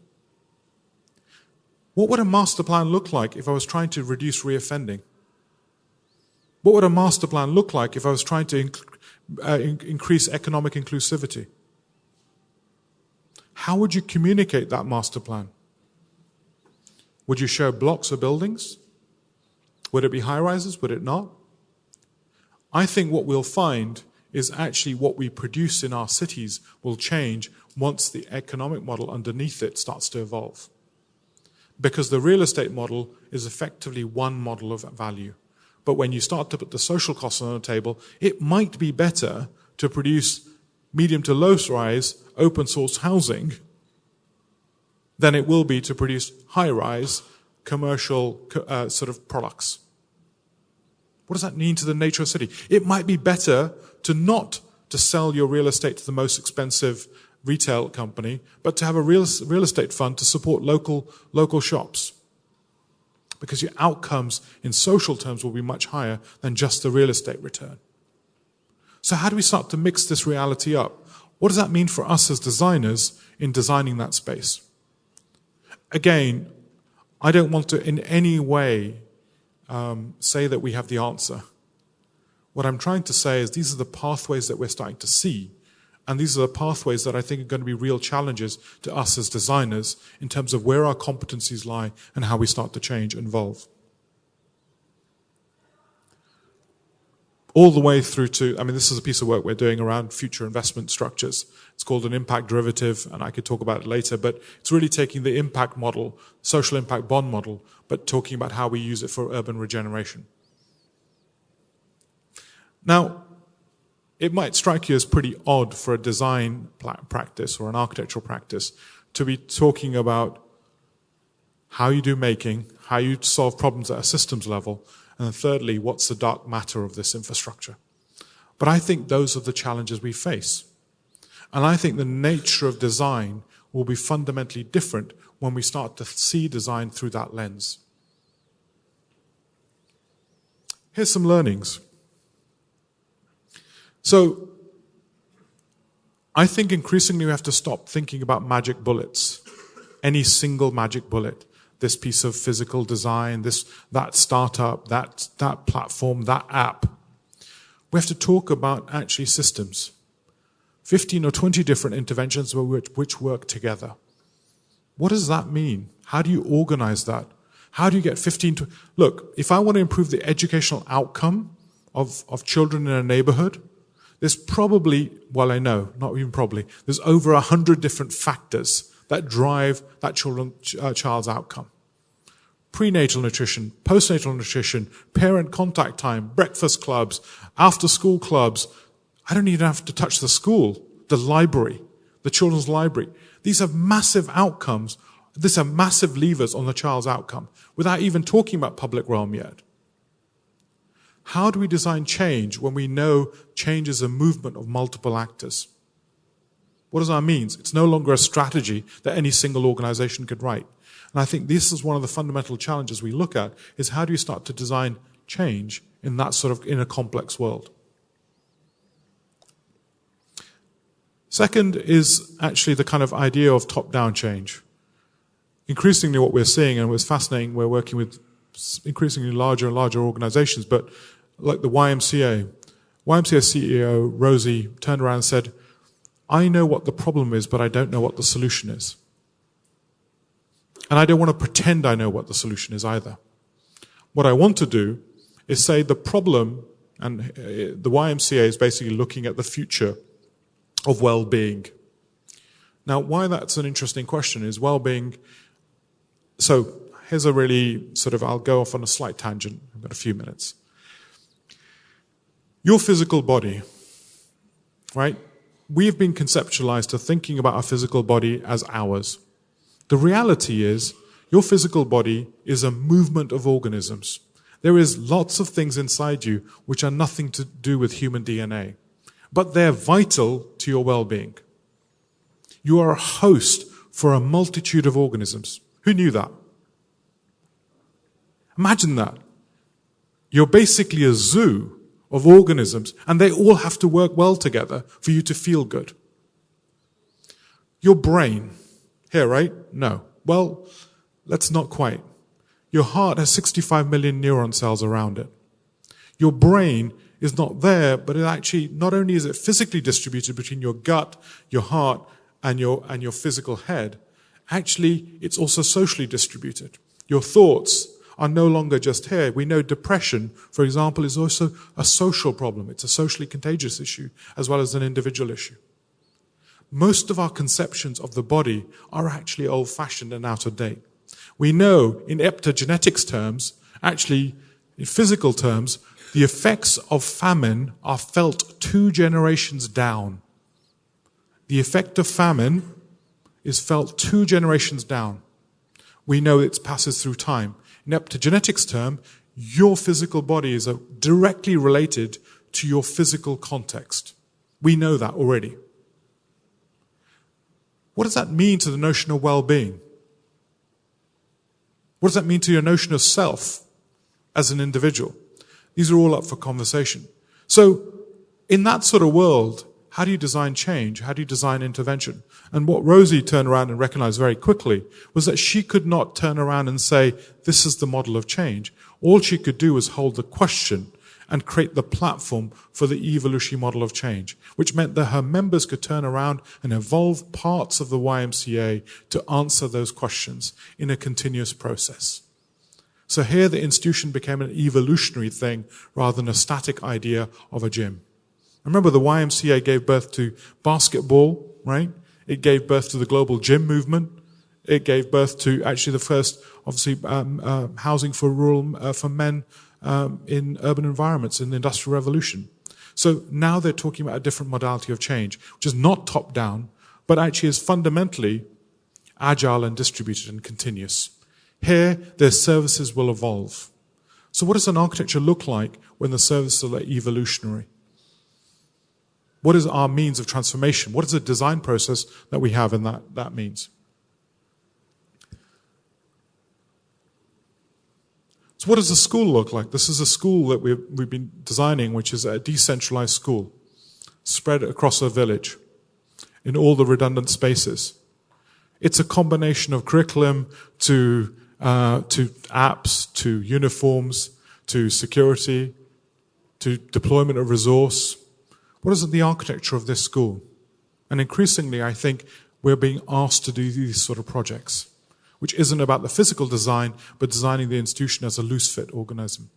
What would a master plan look like if I was trying to reduce reoffending? What would a master plan look like if I was trying to increase economic inclusivity? How would you communicate that master plan? Would you show blocks of buildings? Would it be high-rises? Would it not? I think what we'll find is actually what we produce in our cities will change once the economic model underneath it starts to evolve. Because the real estate model is effectively one model of value. But when you start to put the social costs on the table, it might be better to produce medium to low-rise open source housing than it will be to produce high-rise commercial sort of products. What does that mean to the nature of the city? It might be better to not to sell your real estate to the most expensive retail company, but to have a real estate fund to support local shops. Because your outcomes in social terms will be much higher than just the real estate return. So how do we start to mix this reality up? What does that mean for us as designers in designing that space? Again, I don't want to in any way say that we have the answer. What I'm trying to say is these are the pathways that we're starting to see. And these are the pathways that I think are going to be real challenges to us as designers in terms of where our competencies lie and how we start to change and evolve. All the way through to, this is a piece of work we're doing around future investment structures. It's called an impact derivative, and I could talk about it later, but it's really taking the impact model, social impact bond model, but talking about how we use it for urban regeneration. Now, it might strike you as pretty odd for a design practice or an architectural practice to be talking about how you do making, how you solve problems at a systems level, and then thirdly, what's the dark matter of this infrastructure? But I think those are the challenges we face. And I think the nature of design will be fundamentally different when we start to see design through that lens. Here's some learnings. So, I think increasingly we have to stop thinking about magic bullets. Any single magic bullet. This piece of physical design, that startup, that platform, that app. We have to talk about actually systems. 15 or 20 different interventions which work together. What does that mean? How do you organize that? How do you get 15 to... Look, if I want to improve the educational outcome of children in a neighborhood, there's probably, well, I know, not even probably, there's over 100 different factors that drive that child's outcome. prenatal nutrition, postnatal nutrition, parent contact time, breakfast clubs, after-school clubs. I don't even have to touch the school, the library, the children's library. These have massive outcomes. These are massive levers on the child's outcome, without even talking about public realm yet. How do we design change when we know change is a movement of multiple actors? What does that mean? It's no longer a strategy that any single organization could write. And I think this is one of the fundamental challenges we look at, is how do you start to design change in that sort of, in a complex world? Second is actually the kind of idea of top-down change. Increasingly what we're seeing, and it was fascinating, we're working with increasingly larger and larger organizations, but like the YMCA CEO, Rosie, turned around and said, I know what the problem is, but I don't know what the solution is. And I don't want to pretend I know what the solution is either. What I want to do is say the problem, and the YMCA is basically looking at the future of well-being. Now, why that's an interesting question is well-being. So here's a really sort of, I'll go off on a slight tangent. I've got a few minutes. Your physical body, right? We've been conceptualized to thinking about our physical body as ours. The reality is, your physical body is a movement of organisms. There is lots of things inside you which are nothing to do with human DNA, but they're vital to your well-being. You are a host for a multitude of organisms. Who knew that? Imagine that. You're basically a zoo of organisms, and they all have to work well together for you to feel good. Your brain, here, right? No. Well, let's not quite. Your heart has 65 million neuron cells around it. Your brain is not there, but it actually, not only is it physically distributed between your gut, your heart, and your physical head, actually, it's also socially distributed. Your thoughts are no longer just here. We know depression, for example, is also a social problem. It's a socially contagious issue, as well as an individual issue. Most of our conceptions of the body are actually old-fashioned and out of date. We know, in epigenetics terms, actually, in physical terms, the effects of famine are felt 2 generations down. The effect of famine is felt 2 generations down. We know it passes through time. In epigenetics term, your physical body is directly related to your physical context. We know that already. What does that mean to the notion of well-being? What does that mean to your notion of self as an individual? These are all up for conversation. So, in that sort of world, how do you design change? How do you design intervention? And what Rosie turned around and recognized very quickly was that she could not turn around and say, this is the model of change. All she could do was hold the question and create the platform for the evolutionary model of change, which meant that her members could turn around and evolve parts of the YMCA to answer those questions in a continuous process. So here the institution became an evolutionary thing rather than a static idea of a gym. Remember, the YMCA gave birth to basketball, right? It gave birth to the global gym movement. It gave birth to actually the first, obviously, housing for for men in urban environments in the Industrial Revolution. So now they're talking about a different modality of change, which is not top-down, but actually is fundamentally agile and distributed and continuous. Here, their services will evolve. So what does an architecture look like when the services are evolutionary? What is our means of transformation? What is the design process that we have in that means? So what does a school look like? This is a school that we've been designing, which is a decentralized school, spread across a village, in all the redundant spaces. It's a combination of curriculum to apps, to uniforms, to security, to deployment of resource. What is the architecture of this school? And increasingly, I think, we're being asked to do these sort of projects, which isn't about the physical design, but designing the institution as a loose-fit organism.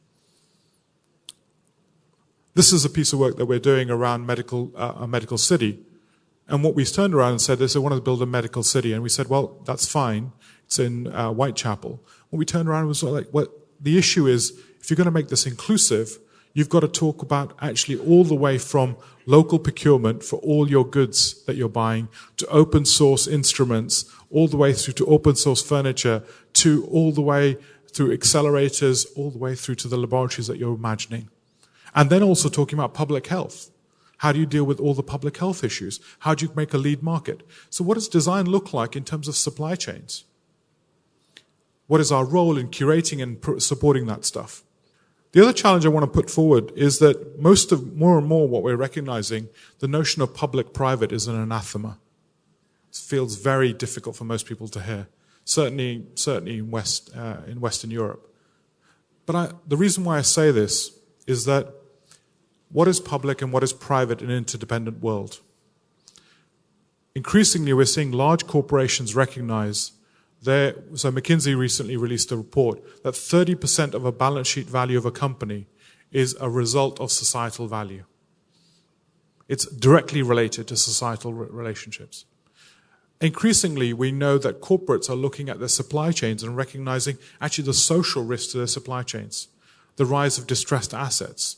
This is a piece of work that we're doing around a medical city. And what we turned around and said is, I want to build a medical city. And we said, well, that's fine. It's in Whitechapel. When we turned around and was sort of like, well, the issue is, if you're going to make this inclusive, you've got to talk about actually all the way from local procurement for all your goods that you're buying, to open source instruments, all the way through to open source furniture, to all the way through accelerators, all the way through to the laboratories that you're imagining. And then also talking about public health. How do you deal with all the public health issues? How do you make a lead market? So what does design look like in terms of supply chains? What is our role in curating and supporting that stuff? The other challenge I want to put forward is that more and more what we're recognizing, the notion of public-private is an anathema. It feels very difficult for most people to hear, certainly in Western Europe. But the reason why I say this is that what is public and what is private in an interdependent world? Increasingly, we're seeing large corporations recognize so McKinsey recently released a report that 30% of a balance sheet value of a company is a result of societal value. It's directly related to societal relationships. Increasingly, we know that corporates are looking at their supply chains and recognizing actually the social risks to their supply chains, the rise of distressed assets.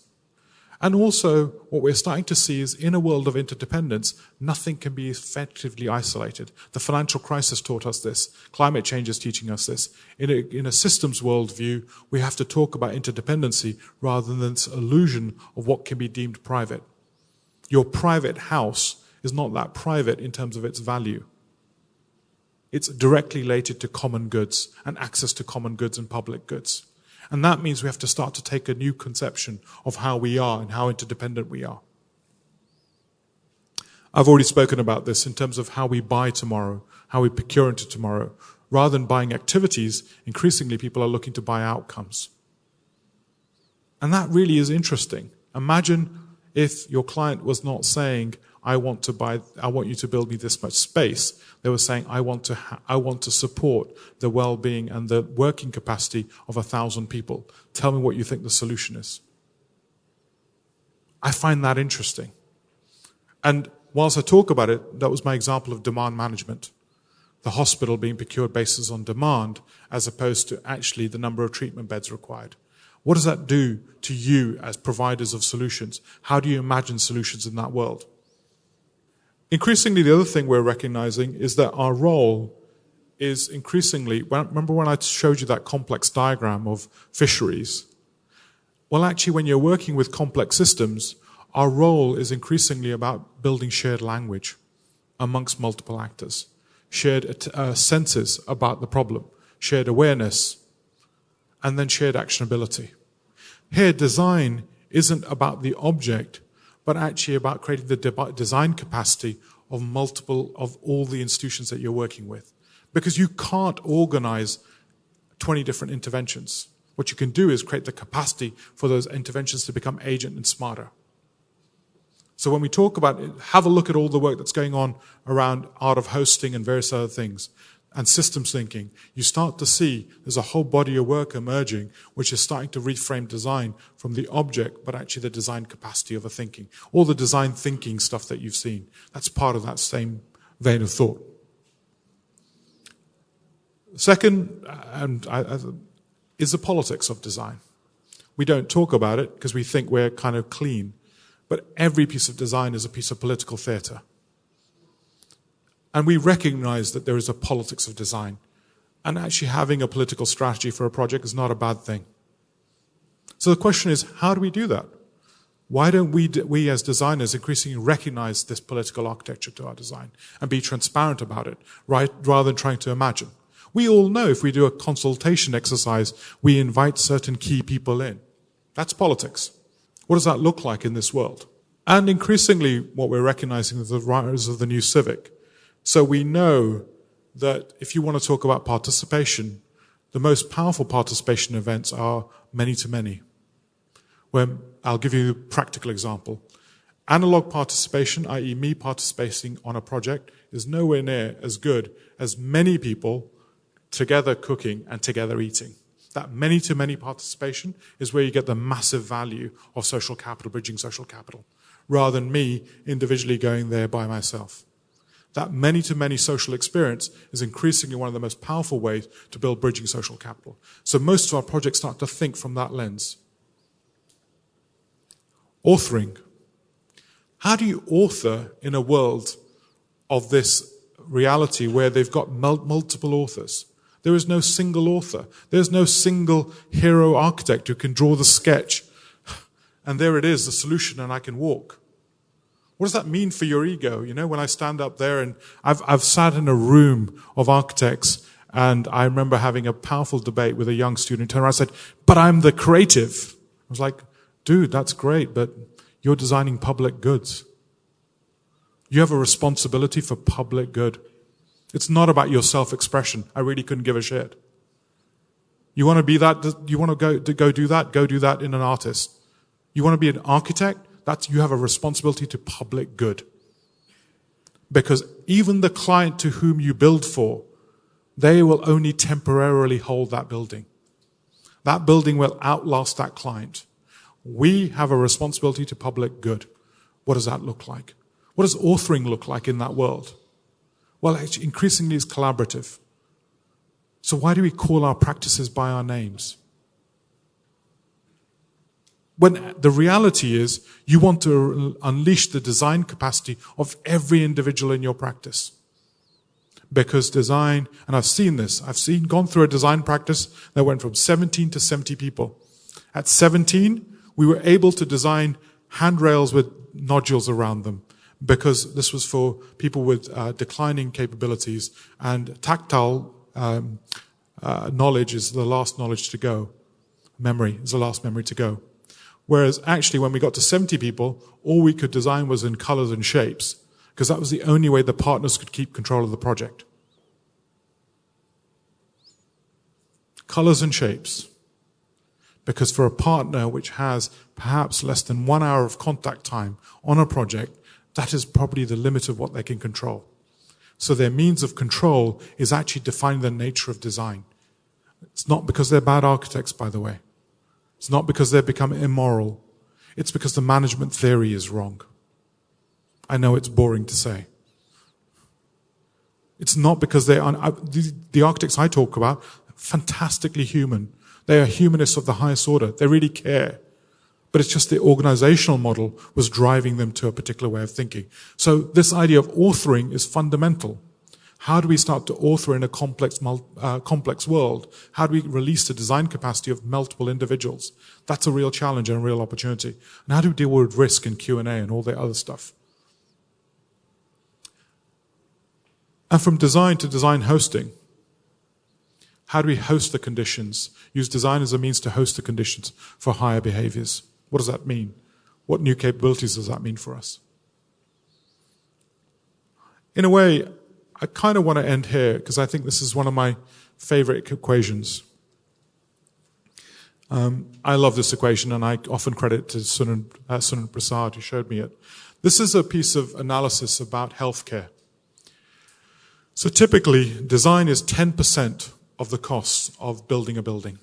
And also, what we're starting to see is in a world of interdependence, nothing can be effectively isolated. The financial crisis taught us this. Climate change is teaching us this. In a systems worldview, we have to talk about interdependency rather than this illusion of what can be deemed private. Your private house is not that private in terms of its value. It's directly related to common goods and access to common goods and public goods. And that means we have to start to take a new conception of how we are and how interdependent we are. I've already spoken about this in terms of how we buy tomorrow, how we procure into tomorrow. Rather than buying activities, increasingly people are looking to buy outcomes. And that really is interesting. Imagine if your client was not saying, I want you to build me this much space. They were saying, I want to support the well-being and the working capacity of 1,000 people. Tell me what you think the solution is. I find that interesting. And whilst I talk about it, that was my example of demand management. The hospital being procured basis on demand as opposed to actually the number of treatment beds required. What does that do to you as providers of solutions? How do you imagine solutions in that world? Increasingly, the other thing we're recognizing is that our role is increasingly, remember when I showed you that complex diagram of fisheries? Well, actually, when you're working with complex systems, our role is increasingly about building shared language amongst multiple actors, shared senses about the problem, shared awareness, and then shared actionability. Here, design isn't about the object, but actually about creating the design capacity of all the institutions that you're working with. Because you can't organize 20 different interventions. What you can do is create the capacity for those interventions to become agent and smarter. So when we talk about it, have a look at all the work that's going on around art of hosting and various other things, and systems thinking, you start to see there's a whole body of work emerging which is starting to reframe design from the object, but actually the design capacity of a thinking. All the design thinking stuff that you've seen, that's part of that same vein of thought. Second, is the politics of design. We don't talk about it because we think we're kind of clean, but every piece of design is a piece of political theatre. And we recognize that there is a politics of design. And actually having a political strategy for a project is not a bad thing. So the question is, how do we do that? Why don't we as designers increasingly recognize this political architecture to our design and be transparent about it, right, rather than trying to imagine? We all know if we do a consultation exercise, we invite certain key people in. That's politics. What does that look like in this world? And increasingly, what we're recognizing is the rise of the new civic. So we know that if you want to talk about participation, the most powerful participation events are many-to-many. Where I'll give you a practical example. Analog participation, i.e. me participating on a project, is nowhere near as good as many people together cooking and together eating. That many-to-many participation is where you get the massive value of social capital, bridging social capital, rather than me individually going there by myself. That many-to-many social experience is increasingly one of the most powerful ways to build bridging social capital. So most of our projects start to think from that lens. Authoring. How do you author in a world of this reality where they've got multiple authors? There is no single author. There's no single hero architect who can draw the sketch. And there it is, the solution, and I can walk. What does that mean for your ego? You know, when I stand up there, and I've sat in a room of architects, and I remember having a powerful debate with a young student who turned around and said, "But I'm the creative." I was like, "Dude, that's great, but you're designing public goods. You have a responsibility for public good. It's not about your self-expression. I really couldn't give a shit. You want to be that? You want to go do that? Go do that in an artist. You want to be an architect? You have a responsibility to public good. Because even the client to whom you build for, they will only temporarily hold that building. That building will outlast that client. We have a responsibility to public good. What does that look like? What does authoring look like in that world? Well, actually, increasingly it's collaborative. So why do we call our practices by our names? When the reality is, you want to unleash the design capacity of every individual in your practice. Because design, and I've seen this, gone through a design practice that went from 17 to 70 people. At 17, we were able to design handrails with nodules around them, because this was for people with declining capabilities, and tactile knowledge is the last knowledge to go. Memory is the last memory to go. Whereas actually when we got to 70 people, all we could design was in colors and shapes, because that was the only way the partners could keep control of the project. Colors and shapes. Because for a partner which has perhaps less than 1 hour of contact time on a project, that is probably the limit of what they can control. So their means of control is actually defining the nature of design. It's not because they're bad architects, by the way. It's not because they've become immoral. It's because the management theory is wrong. I know it's boring to say. It's not because the architects I talk about, fantastically human. They are humanists of the highest order. They really care. But it's just the organizational model was driving them to a particular way of thinking. So this idea of authoring is fundamental. How do we start to author in a complex world? How do we release the design capacity of multiple individuals? That's a real challenge and a real opportunity. And how do we deal with risk and Q&A and all the other stuff? And from design to design hosting, how do we host the conditions? Use design as a means to host the conditions for higher behaviors. What does that mean? What new capabilities does that mean for us? In a way, I kind of want to end here because I think this is one of my favorite equations. I love this equation, and I often credit it to Sunan Prasad, who showed me it. This is a piece of analysis about healthcare. So typically, design is 10% of the cost of building a building.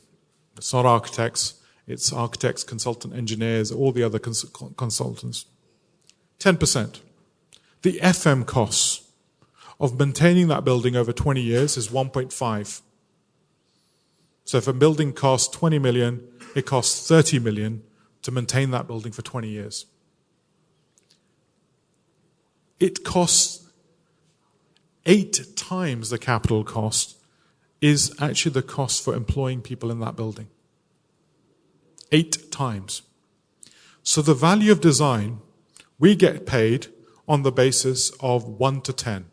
It's not architects. It's architects, consultant engineers, all the other consultants. 10%. The FM costs of maintaining that building over 20 years is 1.5. So if a building costs 20 million, it costs 30 million to maintain that building for 20 years. It costs 8 times the capital cost is actually the cost for employing people in that building. 8 times. So the value of design, we get paid on the basis of 1 to 10.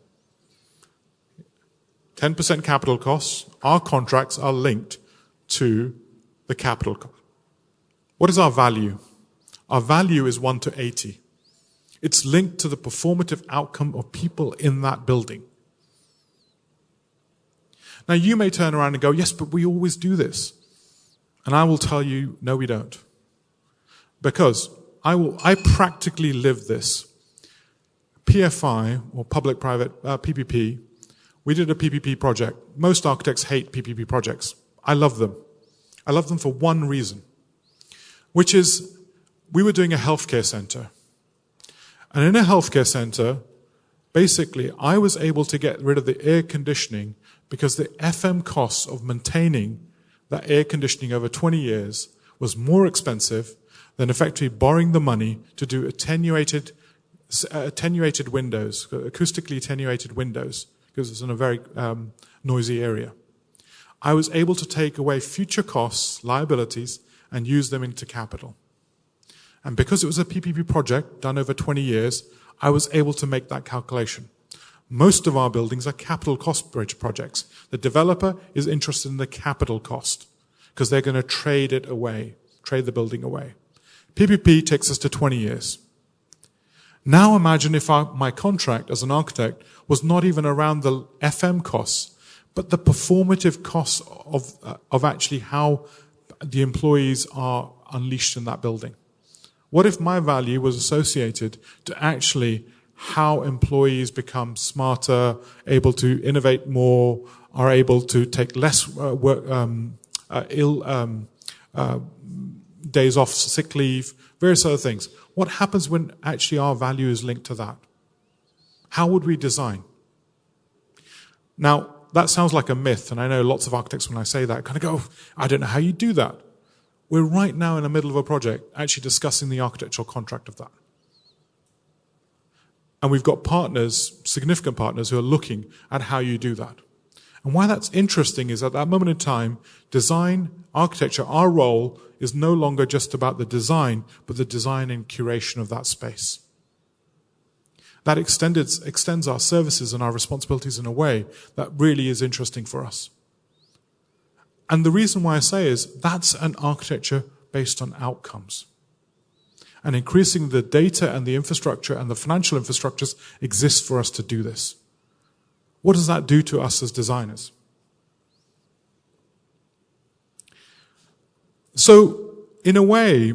10% capital costs, our contracts are linked to the capital cost. What is our value? Our value is 1 to 80. It's linked to the performative outcome of people in that building. Now you may turn around and go, yes, but we always do this. And I will tell you, no, we don't. Because I practically live this. PFI, or public-private PPP, we did a PPP project. Most architects hate PPP projects. I love them. I love them for one reason, which is we were doing a healthcare center. And in a healthcare center, basically, I was able to get rid of the air conditioning because the FM costs of maintaining that air conditioning over 20 years was more expensive than effectively borrowing the money to do attenuated windows, acoustically attenuated windows, because it's in a very noisy area. I was able to take away future costs, liabilities, and use them into capital. And because it was a PPP project done over 20 years, I was able to make that calculation. Most of our buildings are capital cost bridge projects. The developer is interested in the capital cost because they're going to trade the building away. PPP takes us to 20 years. Now imagine if my contract as an architect was not even around the FM costs, but the performative costs of actually how the employees are unleashed in that building. What if my value was associated to actually how employees become smarter, able to innovate more, are able to take less days off, sick leave, various other things. What happens when actually our value is linked to that? How would we design? Now, that sounds like a myth, and I know lots of architects, when I say that, kind of go, I don't know how you do that. We're right now in the middle of a project actually discussing the architectural contract of that. And we've got partners, significant partners, who are looking at how you do that. And why that's interesting is at that moment in time, design, architecture, our role is no longer just about the design, but the design and curation of that space. That extends our services and our responsibilities in a way that really is interesting for us. And the reason why I say is that's an architecture based on outcomes. And increasing the data and the infrastructure and the financial infrastructures exists for us to do this. What does that do to us as designers? So, in a way,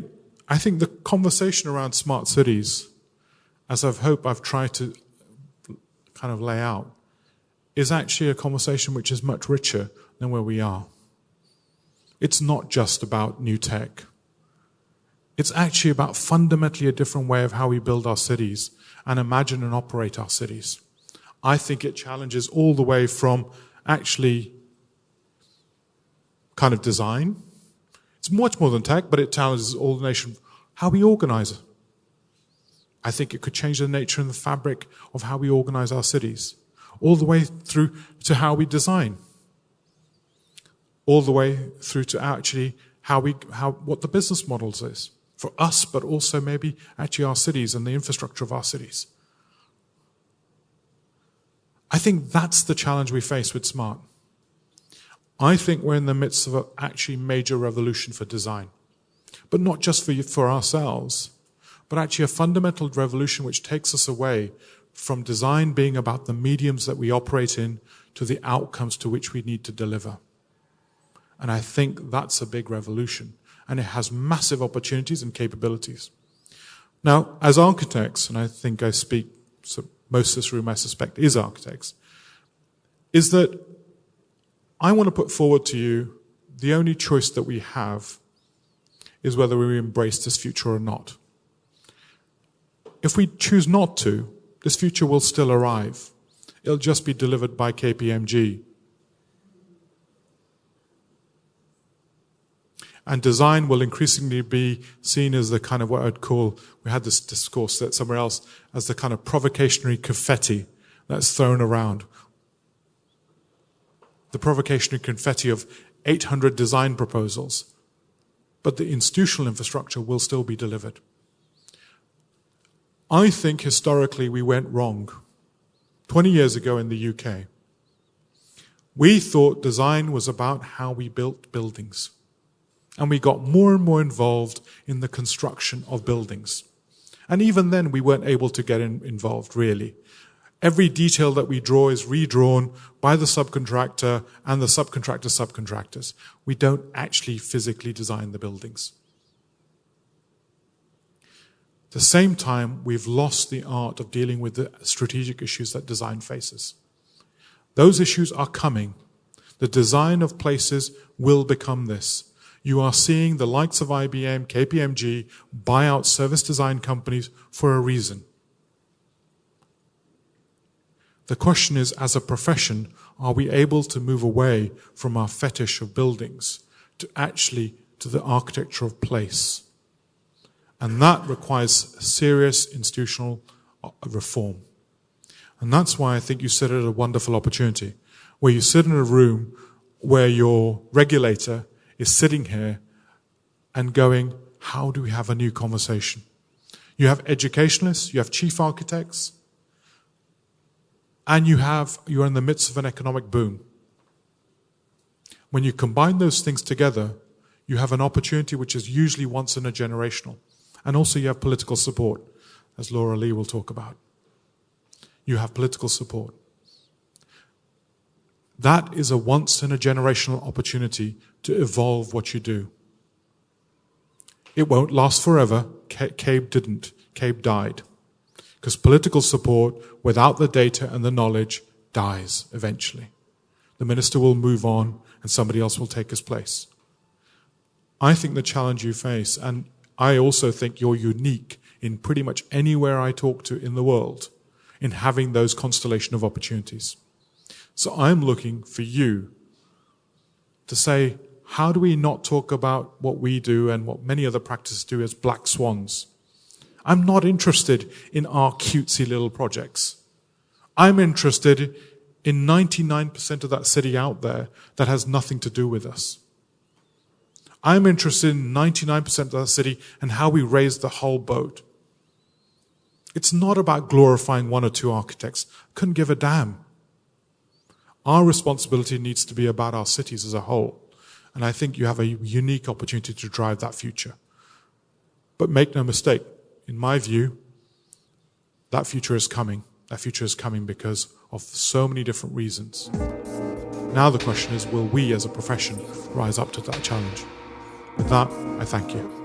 I think the conversation around smart cities, as I've tried to kind of lay out, is actually a conversation which is much richer than where we are. It's not just about new tech. It's actually about fundamentally a different way of how we build our cities and imagine and operate our cities. I think it challenges all the way from actually kind of design. It's much more than tech, but it challenges all the nation, how we organize it. I think it could change the nature and the fabric of how we organize our cities, all the way through to how we design, all the way through to actually what the business models is for us, but also maybe actually our cities and the infrastructure of our cities. I think that's the challenge we face with smart. I think we're in the midst of an actually major revolution for design, but not just for ourselves, but actually a fundamental revolution which takes us away from design being about the mediums that we operate in to the outcomes to which we need to deliver. And I think that's a big revolution, and it has massive opportunities and capabilities. Now, as architects, and I think I speak, so most of this room I suspect is architects, is that I want to put forward to you the only choice that we have is whether we embrace this future or not. If we choose not to, this future will still arrive. It'll just be delivered by KPMG. And design will increasingly be seen as the kind of what I'd call, we had this discourse that somewhere else, as the kind of provocationary confetti that's thrown around. The provocationary confetti of 800 design proposals. But the institutional infrastructure will still be delivered. I think historically we went wrong. 20 years ago in the UK, we thought design was about how we built buildings. And we got more and more involved in the construction of buildings. And even then, we weren't able to get involved, really. Every detail that we draw is redrawn by the subcontractor and the subcontractor's subcontractors. We don't actually physically design the buildings. At the same time, we've lost the art of dealing with the strategic issues that design faces. Those issues are coming. The design of places will become this. You are seeing the likes of IBM, KPMG, buy out service design companies for a reason. The question is, as a profession, are we able to move away from our fetish of buildings to the architecture of place? And that requires serious institutional reform. And that's why I think you sit at a wonderful opportunity, where you sit in a room where your regulator is sitting here and going, how do we have a new conversation? You have educationalists, you have chief architects, and you're in the midst of an economic boom. When you combine those things together, you have an opportunity which is usually once in a generational. And also you have political support, as Laura Lee will talk about. You have political support. That is a once in a generational opportunity to evolve what you do. It won't last forever. CABE didn't. CABE died. Because political support without the data and the knowledge dies eventually. The minister will move on and somebody else will take his place. I think the challenge you face, and I also think you're unique in pretty much anywhere I talk to in the world, in having those constellation of opportunities. So I'm looking for you to say, how do we not talk about what we do and what many other practices do as black swans? I'm not interested in our cutesy little projects. I'm interested in 99% of that city out there that has nothing to do with us. I'm interested in 99% of that city and how we raise the whole boat. It's not about glorifying one or two architects. Couldn't give a damn. Our responsibility needs to be about our cities as a whole. And I think you have a unique opportunity to drive that future. But make no mistake, in my view, that future is coming. That future is coming because of so many different reasons. Now the question is, will we as a profession rise up to that challenge? With that, I thank you.